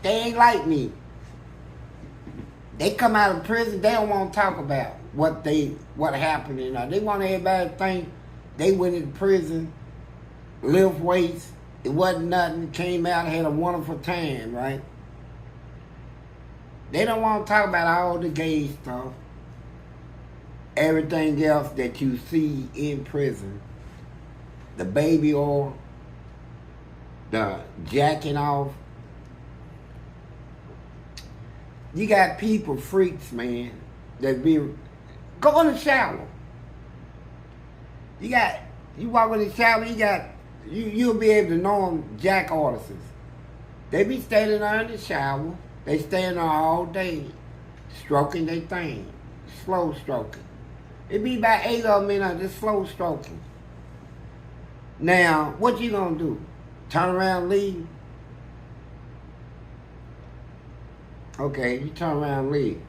they ain't like me. They come out of prison, they don't want to talk about what happened in there. They want everybody to think they went into prison, lift weights, it wasn't nothing, came out, had a wonderful time, right? They don't want to talk about all the gay stuff, everything else that you see in prison. The baby oil, the jacking off. You got people, freaks, that go in the shower. You walk in the shower, you'll be able to know them jack artists. They be standing there in the shower. They stand there all day, stroking their thing, slow stroking. It be about 8 of them in there just slow stroking. Now, what you gonna do? Turn around and leave? Okay, you turn around and leave.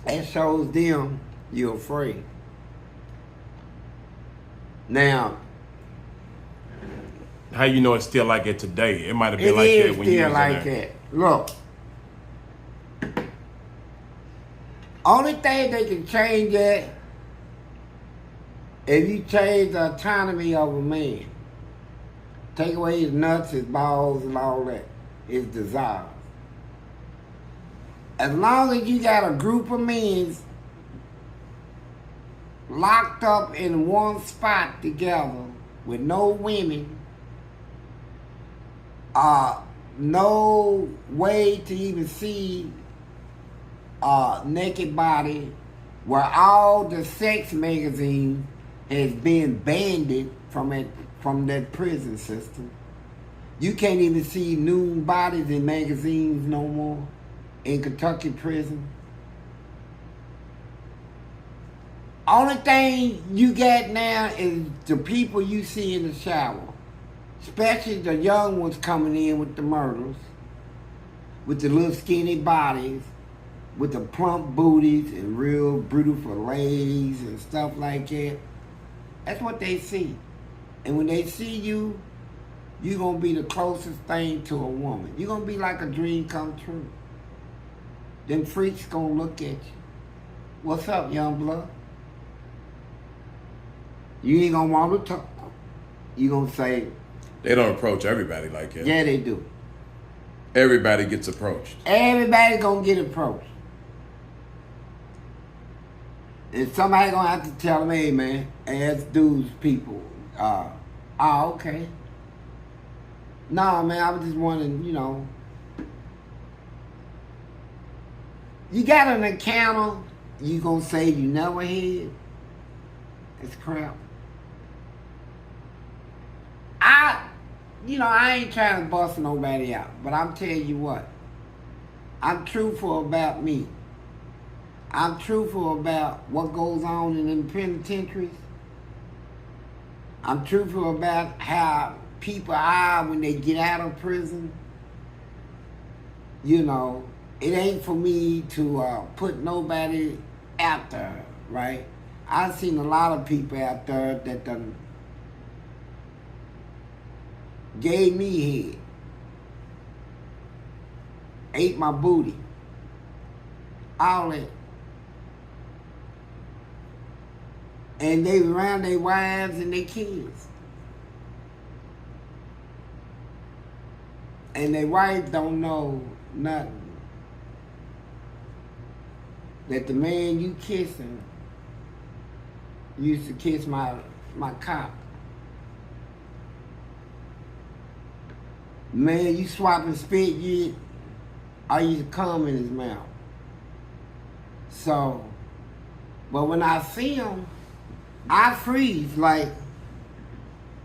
That shows them you're afraid. Now, how you know it's still like it today? It might have been like that when you was in there. It is still like that. Look. Only thing they can change that if you change the autonomy of a man. Take away his nuts, his balls, and all that. His desires. As long as you got a group of men locked up in one spot together with no women, no way to even see a naked body, where all the sex magazines has been banned from that prison system. You can't even see nude bodies in magazines no more in Kentucky prison. Only thing you got now is the people you see in the shower. Especially the young ones coming in with the murders, with the little skinny bodies, with the plump booties and real beautiful legs and stuff like that. That's what they see. And when they see you, you're going to be the closest thing to a woman. You're going to be like a dream come true. Them freaks going to look at you. What's up, young blood? You ain't going to want to talk. You're going to say... They don't approach everybody like that. Yeah, they do. Everybody gets approached. Everybody going to get approached. And somebody going to have to tell them, hey, man, ask dudes, people. Okay. No, man, I was just wondering, you got an encounter, you gonna say you never had? It's crap. I ain't trying to bust nobody out, but I'm telling you what, I'm truthful about me. I'm truthful about what goes on in the penitentiaries. I'm truthful about how people are when they get out of prison. It ain't for me to put nobody out there, right? I've seen a lot of people out there that done gave me head, ate my booty, all that. And they around their wives and their kids. And their wife don't know nothing. that the man you kissing used to kiss my cop. Man, you swapping spit, I used to come in his mouth. So, but when I see him, I freeze like,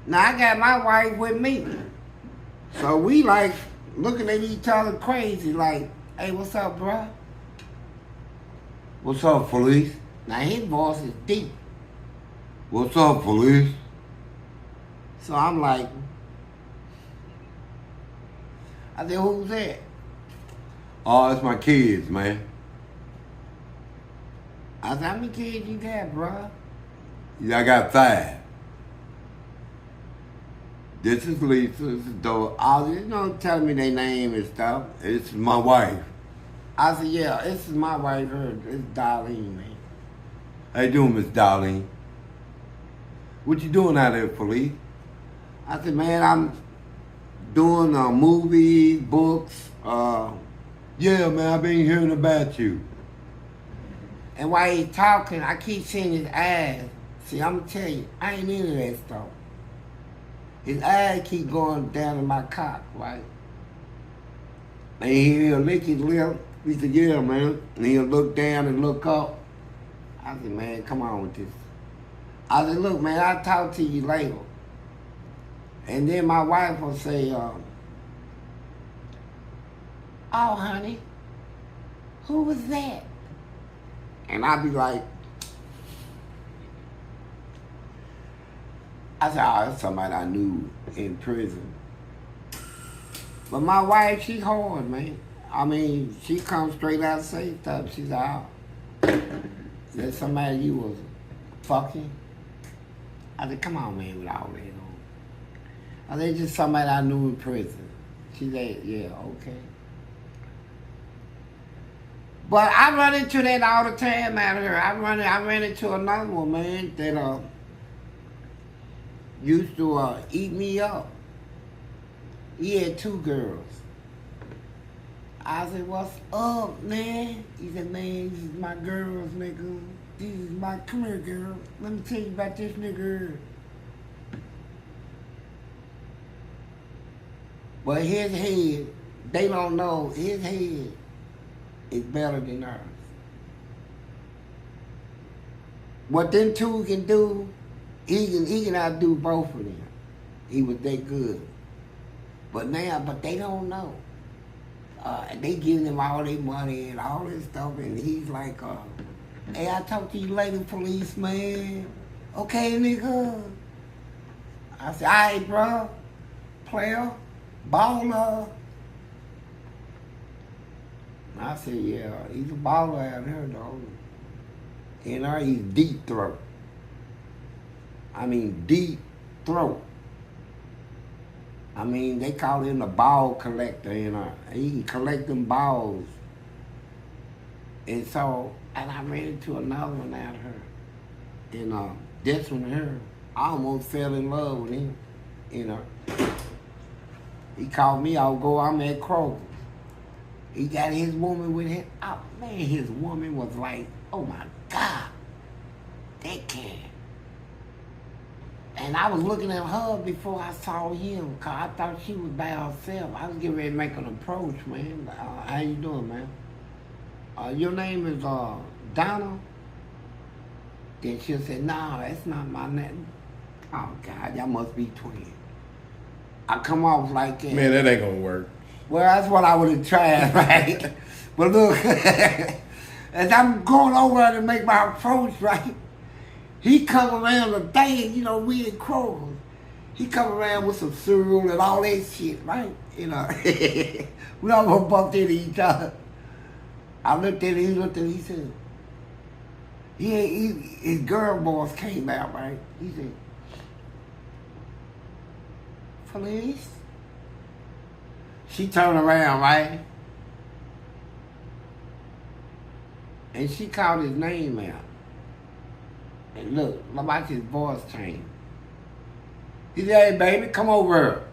now I got my wife with me. So we like looking at each other crazy like, hey, what's up, bruh? What's up, Fleece? Now his voice is deep. What's up, Fleece? So I'm like, I said, who's that? Oh, it's my kids, man. I said, how many kids you got, bruh? Yeah, I got 5. This is Lisa, this is Doe. You don't tell me their name and stuff. It's my wife. I said, yeah, this is my wife, it's Darlene, man. How you doing, Miss Darlene? What you doing out there, Fleece? I said, man, I'm doing movies, books. Yeah, man, I've been hearing about you. And while he's talking, I keep seeing his eyes. See, I'm gonna tell you, I ain't into that stuff. His eyes keep going down in my cock, right? And he'll lick his lip. He said, yeah, man. And he'll look down and look up. I said, man, come on with this. I said, look, man, I'll talk to you later. And then my wife will say, oh, honey, who was that? And I'll be like, I said, oh, that's somebody I knew in prison. But my wife, she hard, man. I mean, she comes straight out and say stuff. She's out. That's somebody you was fucking. I said, come on, man, with all that on. I said, just somebody I knew in prison. She said, yeah, okay. But I run into that all the time out here. I ran into another one, man, that used to eat me up. He had 2 girls. I said, what's up, man? He said, man, these is my girls, nigga. These is my, come here, girl. Let me tell you about this nigga. But his head, they don't know, his head is better than ours. What them 2 can do, he can outdo both of them. He was that good. But they don't know. They giving him all their money and all this stuff, and he's like, hey, I talk to you later, policeman. Okay, nigga. I said, all right, bro. Player, baller. I said, yeah, he's a baller out here, though. And he's deep throat. I mean, deep throat. I mean, they call him the ball collector, you know. He can collect them balls. And so, and I ran into another one out here. And this one here, I almost fell in love with him, you know. He called me, I'm at Kroger. He got his woman with him. Oh, man, his woman was like, oh my God, that cat. And I was looking at her before I saw him, because I thought she was by herself. I was getting ready to make an approach, man. How you doing, man? Your name is Donna? Then she said, no, that's not my name. Oh, God, y'all must be twins. I come off like that. Man, that ain't gonna work. Well, that's what I would have tried, right? But look, as I'm going over to make my approach, right? He come around the thing, you know, we in Kroger. He come around with some cereal and all that shit, right? You know, we almost bumped into each other. I looked at him, he looked at me, he said, his girl boss came out, right? He said, Fleece? She turned around, right? And she called his name out. And look, watch his voice change. He said, hey, baby, come over here.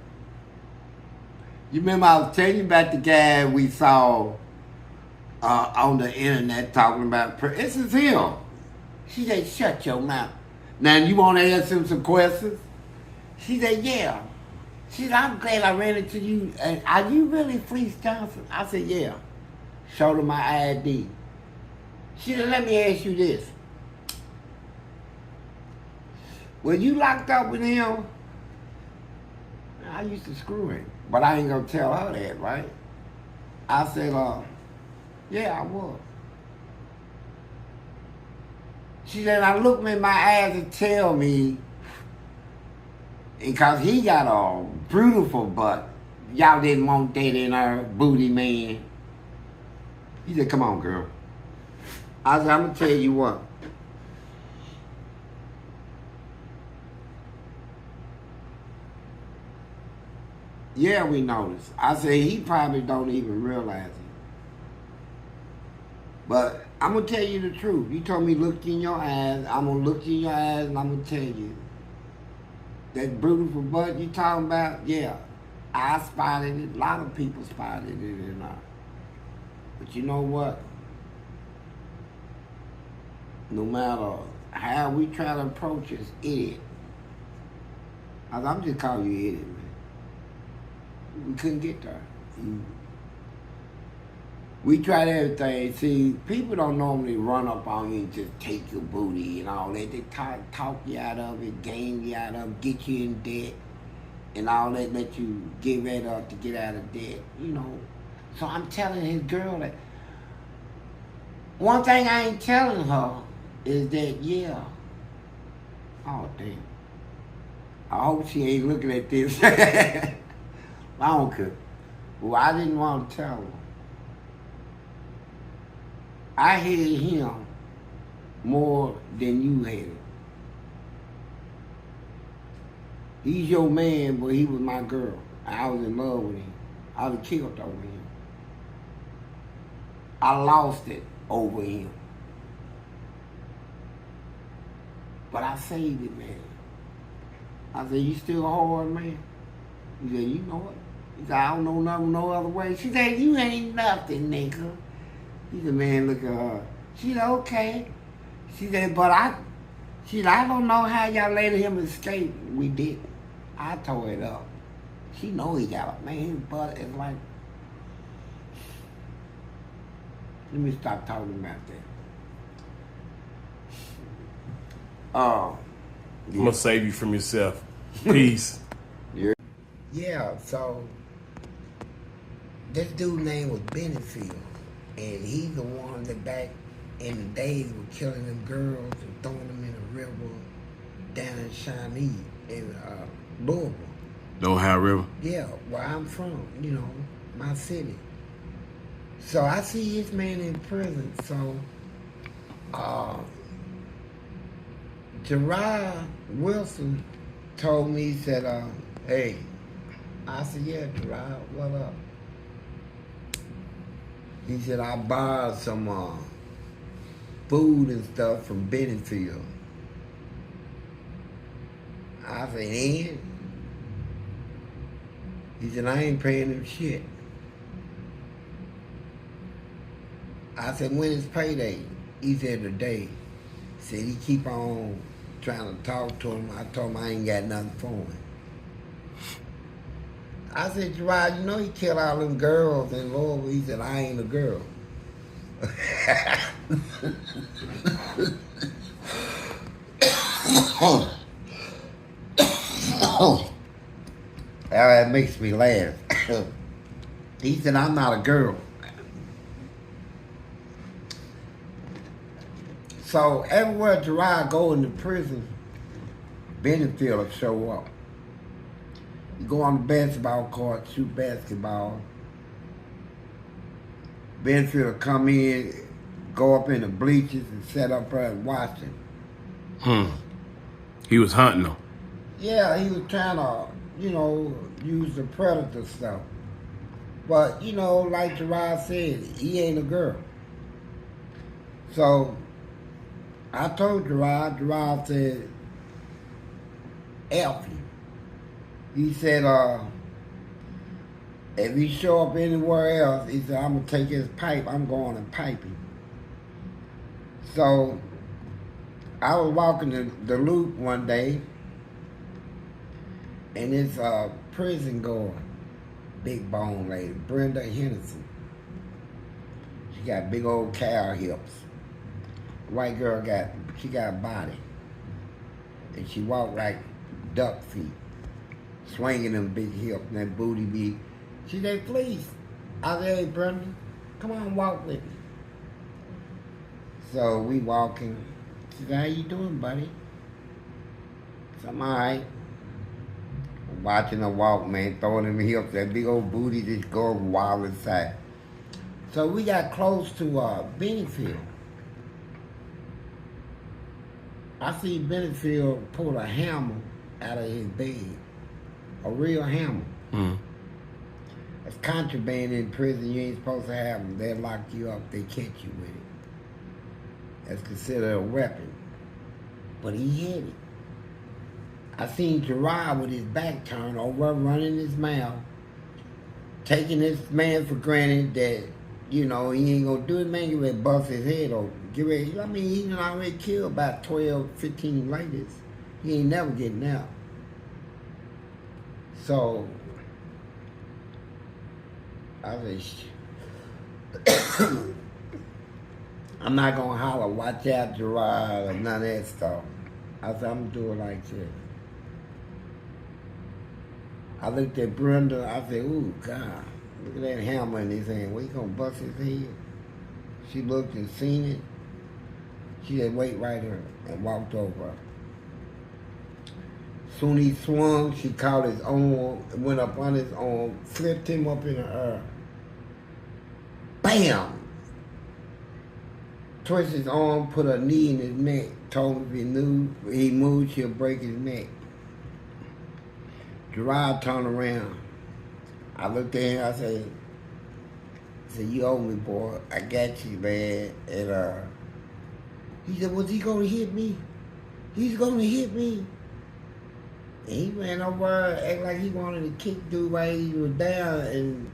You remember I was telling you about the guy we saw on the internet talking about, this is him. She said, shut your mouth. Now, you want to ask him some questions? She said, yeah. She said, I'm glad I ran into you. And are you really Fleece Johnson? I said, yeah. Showed her my ID. She said, let me ask you this. When you locked up with him, I used to screw him. But I ain't going to tell her that, right? I said, yeah, I was. She said, I look me in my eyes and tell me, because he got a beautiful butt. Y'all didn't want that in her booty, man. He said, come on, girl. I said, I'm going to tell you what. Yeah, we noticed. I said, he probably don't even realize it. But I'm going to tell you the truth. You told me look in your eyes. I'm going to look in your eyes and I'm going to tell you. That beautiful butt you talking about, yeah. I spotted it. A lot of people spotted it in her. But you know what? No matter how we try to approach this idiot. I'm just calling you idiot, man. We couldn't get there. We tried everything. See, people don't normally run up on you and just take your booty and all that. They talk you out of it, game you out of it, get you in debt, and all that, let you give that up to get out of debt, you know. So I'm telling his girl that. One thing I ain't telling her is that, yeah. Oh, damn. I hope she ain't looking at this. I don't care. Well, I didn't want to tell her. I hated him more than you hated. He's your man, but he was my girl. I was in love with him. I would have killed over him. I lost it over him. But I saved it, man. I said, you still hard, man? He said, you know it. He said, I don't know nothing no other way. She said, you ain't nothing, nigga. He said, man, look at her. She said, okay. She said, but I don't know how y'all let him escape. We didn't. I tore it up. She know he got a man, but it's like, let me stop talking about that. Yeah. I'm going to save you from yourself. Peace. Yeah, so this dude's name was Benefield. And he's the one that back in the days were killing them girls and throwing them in the river down in Shawnee in Louisville. The Ohio River? Yeah, where I'm from, you know, my city. So I see this man in prison. So Gerard Wilson told me, he said, hey. I said, yeah, Gerard, what up? He said, I borrowed some food and stuff from Benefield. I said, and? He said, I ain't paying him shit. I said, when is payday? He said, today. He said, he keep on trying to talk to him. I told him I ain't got nothing for him. I said, Gerard, you know he killed all them girls in Louisville. He said, I ain't a girl. That makes me laugh. He said, I'm not a girl. So everywhere Gerard go in the prison, Benefield will show up. You go on the basketball court, shoot basketball. Benefield will come in, go up in the bleachers and set up there and watch him. He was hunting them. Yeah, he was trying to, you know, use the predator stuff. But, you know, like Gerard said, he ain't a girl. So, I told Gerard said, F you. He said, If he show up anywhere else, he said, I'm going to take his pipe, I'm going to pipe him. So, I was walking the loop one day, and this prison guard, big bone lady, Brenda Henderson. She got big old cow hips. White girl she got a body. And she walked like duck feet, swinging them big hips and that booty be. She said, Fleece. I said, hey, Brenda, come on, walk with me. So we walking. She said, how you doing, buddy? So I'm all right. Watching her walk, man, throwing them hips, that big old booty just going wild inside. So we got close to Benefield. I see Benefield pull a hammer out of his bed, a real hammer. It's contraband in prison. You ain't supposed to have them. They'll lock you up. They catch you with it. That's considered a weapon. But he had it. I seen Gerard with his back turned over, running his mouth, taking this man for granted that, you know, he ain't gonna do it, man. Get ready to bust his head open. Get ready. I mean, he done already killed about 12, 15 ladies. He ain't never getting out. So, I said, I'm not gonna holler, watch out, Gerard, or none of that stuff. I said, I'm gonna do it like this. I looked at Brenda, I said, ooh, God, look at that hammer in his hand. What, you gonna bust his head? She looked and seen it. She said, wait right here, and walked over. Soon he swung, she caught his arm, went up on his arm, flipped him up in the air. Bam! Twisted his arm, put a knee in his neck, told him if he moved, she'll break his neck. Gerard turned around. I looked at him, I said, you owe me, boy. I got you, man. And he said, was he gonna hit me? He's gonna hit me. And he ran over, acted like he wanted to kick dude while he was down, and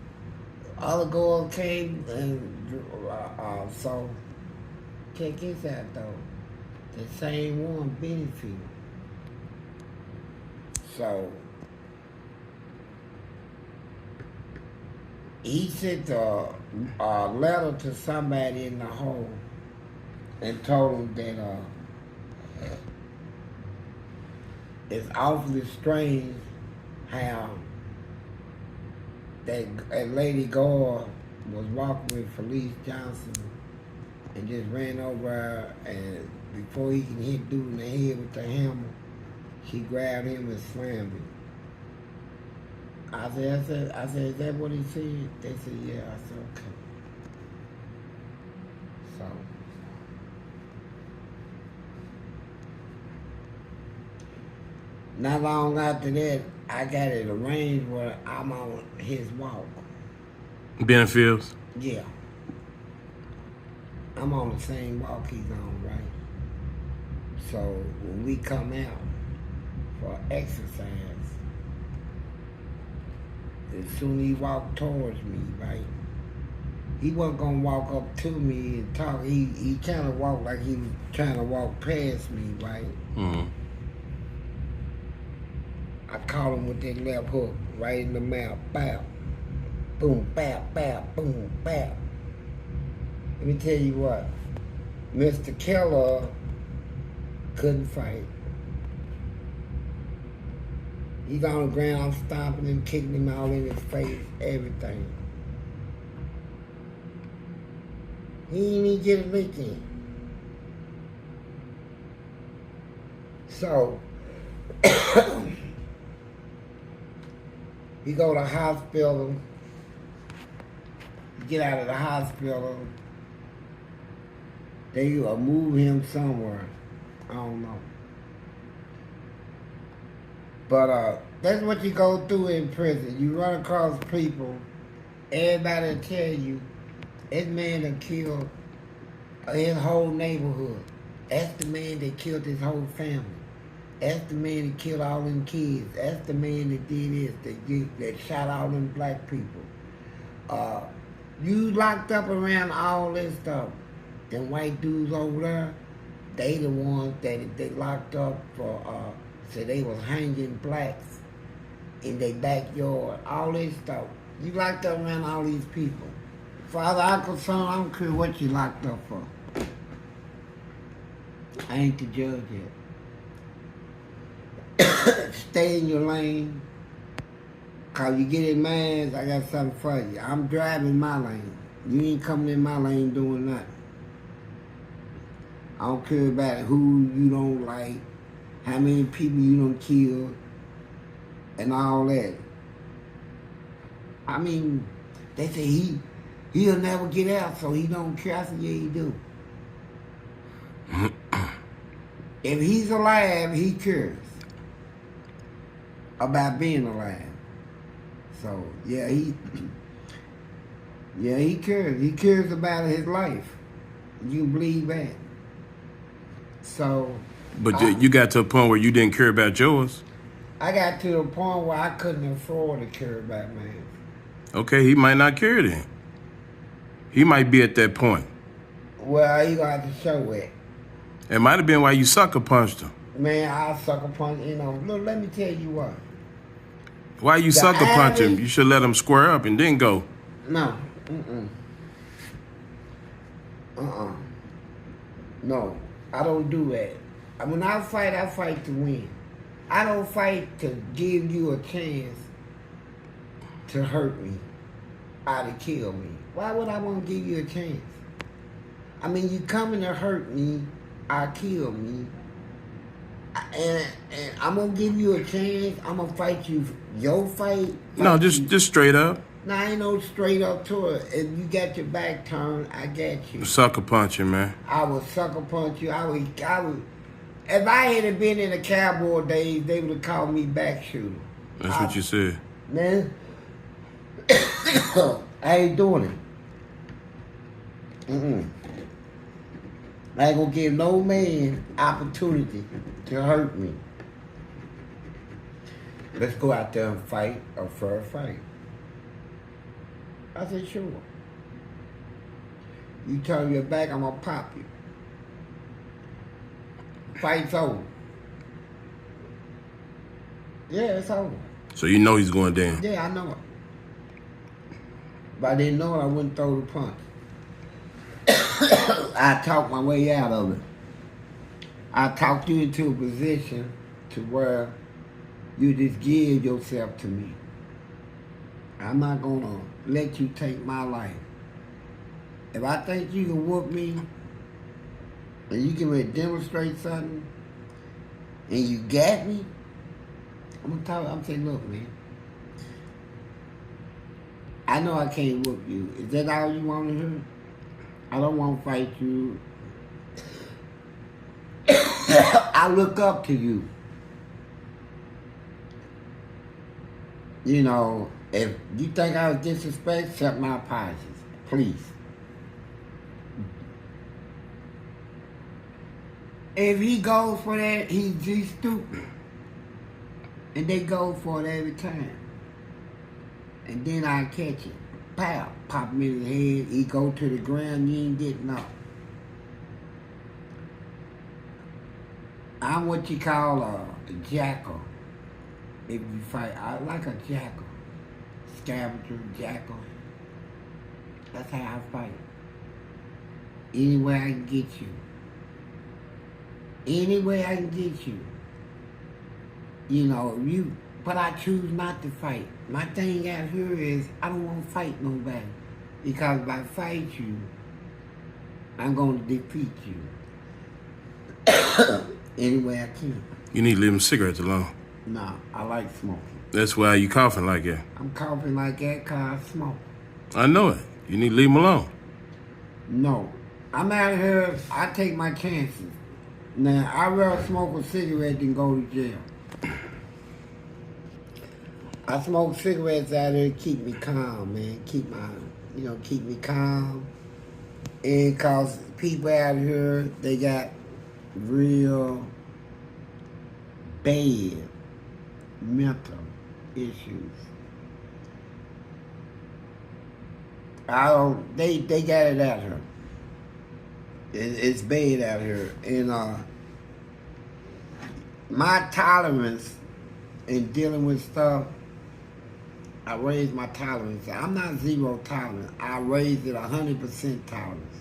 all the girls came, and so, check this out, though. The same one, Benefield. So, he sent a letter to somebody in the hole and told them that it's awfully strange how that Lady Gore was walking with Fleece Johnson and just ran over her, and before he can hit dude in the head with the hammer, she grabbed him and slammed him. I said, is that what he said? They said, yeah. I said, okay. So, not long after that, I got it arranged where I'm on his walk. Benefields? Yeah. I'm on the same walk he's on, right? So, when we come out for exercise, as soon as he walked towards me, right? He wasn't gonna walk up to me and talk. He kind of walked like he was trying to walk past me, right? Mm-hmm. I caught him with that left hook right in the mouth. Bow. Boom, bow, bow, boom, bow. Let me tell you what. Mr. Keller couldn't fight. He's on the ground, stomping him, kicking him all in his face, everything. He didn't even get a lick in. So, he go to the hospital, get out of the hospital, they move him somewhere. I don't know. But that's what you go through in prison. You run across people, everybody will tell you, this man that killed his whole neighborhood. That's the man that killed his whole family. That's the man that killed all them kids. That's the man that did this, that shot all them black people. You locked up around all this stuff. Them white dudes over there, they the ones that they locked up for, so they was hanging blacks in their backyard, all this stuff. You locked up around all these people. Father, I'm concerned, I don't care what you locked up for. I ain't the judge yet. Stay in your lane. Cause you get in mad, I got something for you. I'm driving my lane. You ain't coming in my lane doing nothing. I don't care about who you don't like, how many people you don't kill, and all that. I mean, they say he'll never get out, so he don't care. I said, yeah, he do. If he's alive, he cares about being alive. So yeah, he cares. He cares about his life. You can believe that. So, but you got to a point where you didn't care about yours. I got to a point where I couldn't afford to care about mine. Okay, he might not care then. He might be at that point. Well, you got to show it. It might have been why you sucker punched him. Man, I sucker punch. Look, let me tell you what. Why you sucker punch him? You should let him square up and then go. No. No, I don't do that. When I fight to win. I don't fight to give you a chance to hurt me or to kill me. Why would I want to give you a chance? I mean, you coming to hurt me or kill me, and I'm going to give you a chance. I'm going to fight you. Your fight. No, just straight up. No, I ain't no straight up to it. If you got your back turned, I got you. Sucker punching, man. I would sucker punch you. I would. If I had been in the cowboy days, they would have called me back shooter. That's what you said. Man, I ain't doing it. I ain't gonna give no man opportunity to hurt me. Let's go out there and fight a fair fight. I said, sure. You turn your back, I'm gonna pop you. Fight's over. Yeah, it's over. So you know he's going down. Yeah, I know it. If I didn't know it, I wouldn't throw the punch. I talked my way out of it. I talked you into a position to where you just give yourself to me. I'm not gonna let you take my life. If I think you can whoop me, and you can demonstrate something, and you got me, I'm saying, look, man, I know I can't whoop you. Is that all you want to hear? I don't want to fight you. I look up to you. You know, if you think I was disrespectful, accept my apologies, please. If he goes for that, he's stupid. And they go for it every time. And then I catch him. Pow, pop him in the head. He go to the ground, you ain't getting up. I'm what you call a jackal. If you fight, I like a jackal. Scavenger, jackal. That's how I fight. Any way I can get you. Any way I can get you. You know, but I choose not to fight. My thing out here is I don't want to fight nobody. Because if I fight you, I'm going to defeat you. Any way I can. You need to leave them cigarettes alone. No, I like smoking. That's why you coughing like that. I'm coughing like that because I smoke. I know it. You need to leave them alone. No. I'm out here, I take my chances. Now, I'd rather smoke a cigarette than go to jail. I smoke cigarettes out there to keep me calm, man. Keep me calm. And cause people out here, they got real bad mental issues. They got it out here. It's bad out here. And my tolerance in dealing with stuff, I raised my tolerance. I'm not zero tolerance. I raised it 100% tolerance.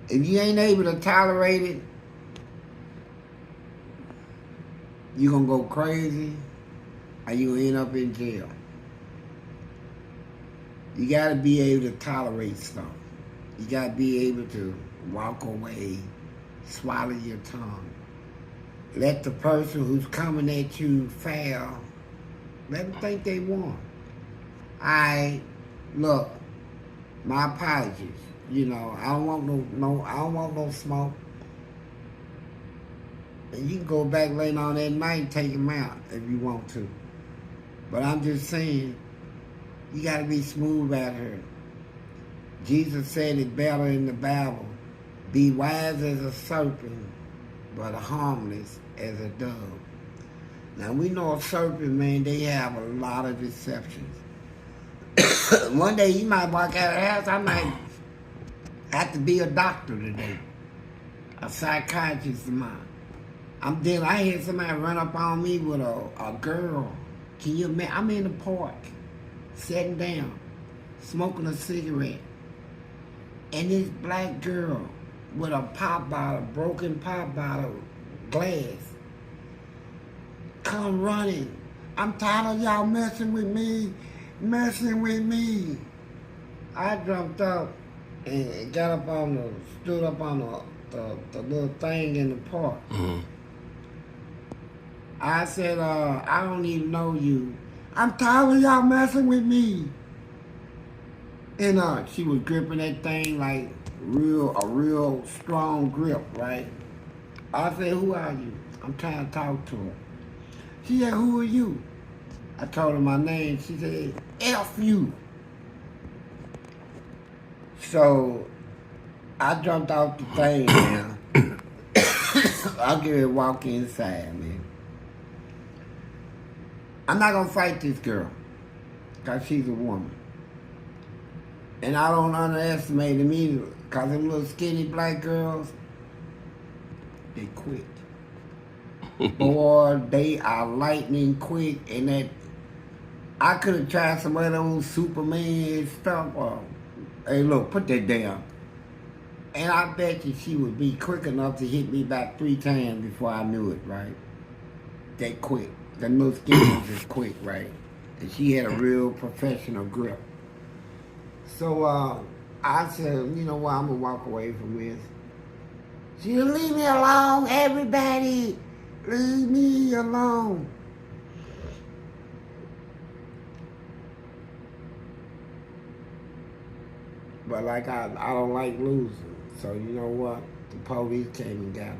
If you ain't able to tolerate it, you're going to go crazy or you're going to end up in jail. You got to be able to tolerate stuff. You got to be able to walk away, swallow your tongue. Let the person who's coming at you fail. Let them think they won. Look, my apologies. You know, I don't want I don't want no smoke. And you can go back later on that night and take them out if you want to. But I'm just saying, you got to be smooth out here. Jesus said it better in the Bible. Be wise as a serpent, but harmless as a dove. Now, we know a serpent, man, they have a lot of deceptions. One day, you might walk out of the house, I might have to be a doctor today. A psychiatrist of mine. I had somebody run up on me with a girl. Can you imagine? I'm in the park, sitting down, smoking a cigarette. And this black girl with a pop bottle, broken pop bottle, glass, come running. I'm tired of y'all messing with me. I jumped up and stood up on the little thing in the park. Mm-hmm. I said, I don't even know you. I'm tired of y'all messing with me. And she was gripping that thing like a real strong grip, right? I said, who are you? I'm trying to talk to her. She said, who are you? I told her my name. She said, F you. So I jumped off the thing, man. I'll get her to walk inside, man. I'm not going to fight this girl because she's a woman. And I don't underestimate them either, because them little skinny black girls, they quit. Boy, they are lightning quick, and that I could have tried some of those Superman stuff. Hey, look, put that down. And I bet you she would be quick enough to hit me about 3 times before I knew it, right? They quick. Them little skinny ones is quick, right? And she had a real professional grip. So I said, you know what, I'm going to walk away from this. She said, leave me alone, everybody. Leave me alone. But like I don't like losing. So you know what? The police came and got her.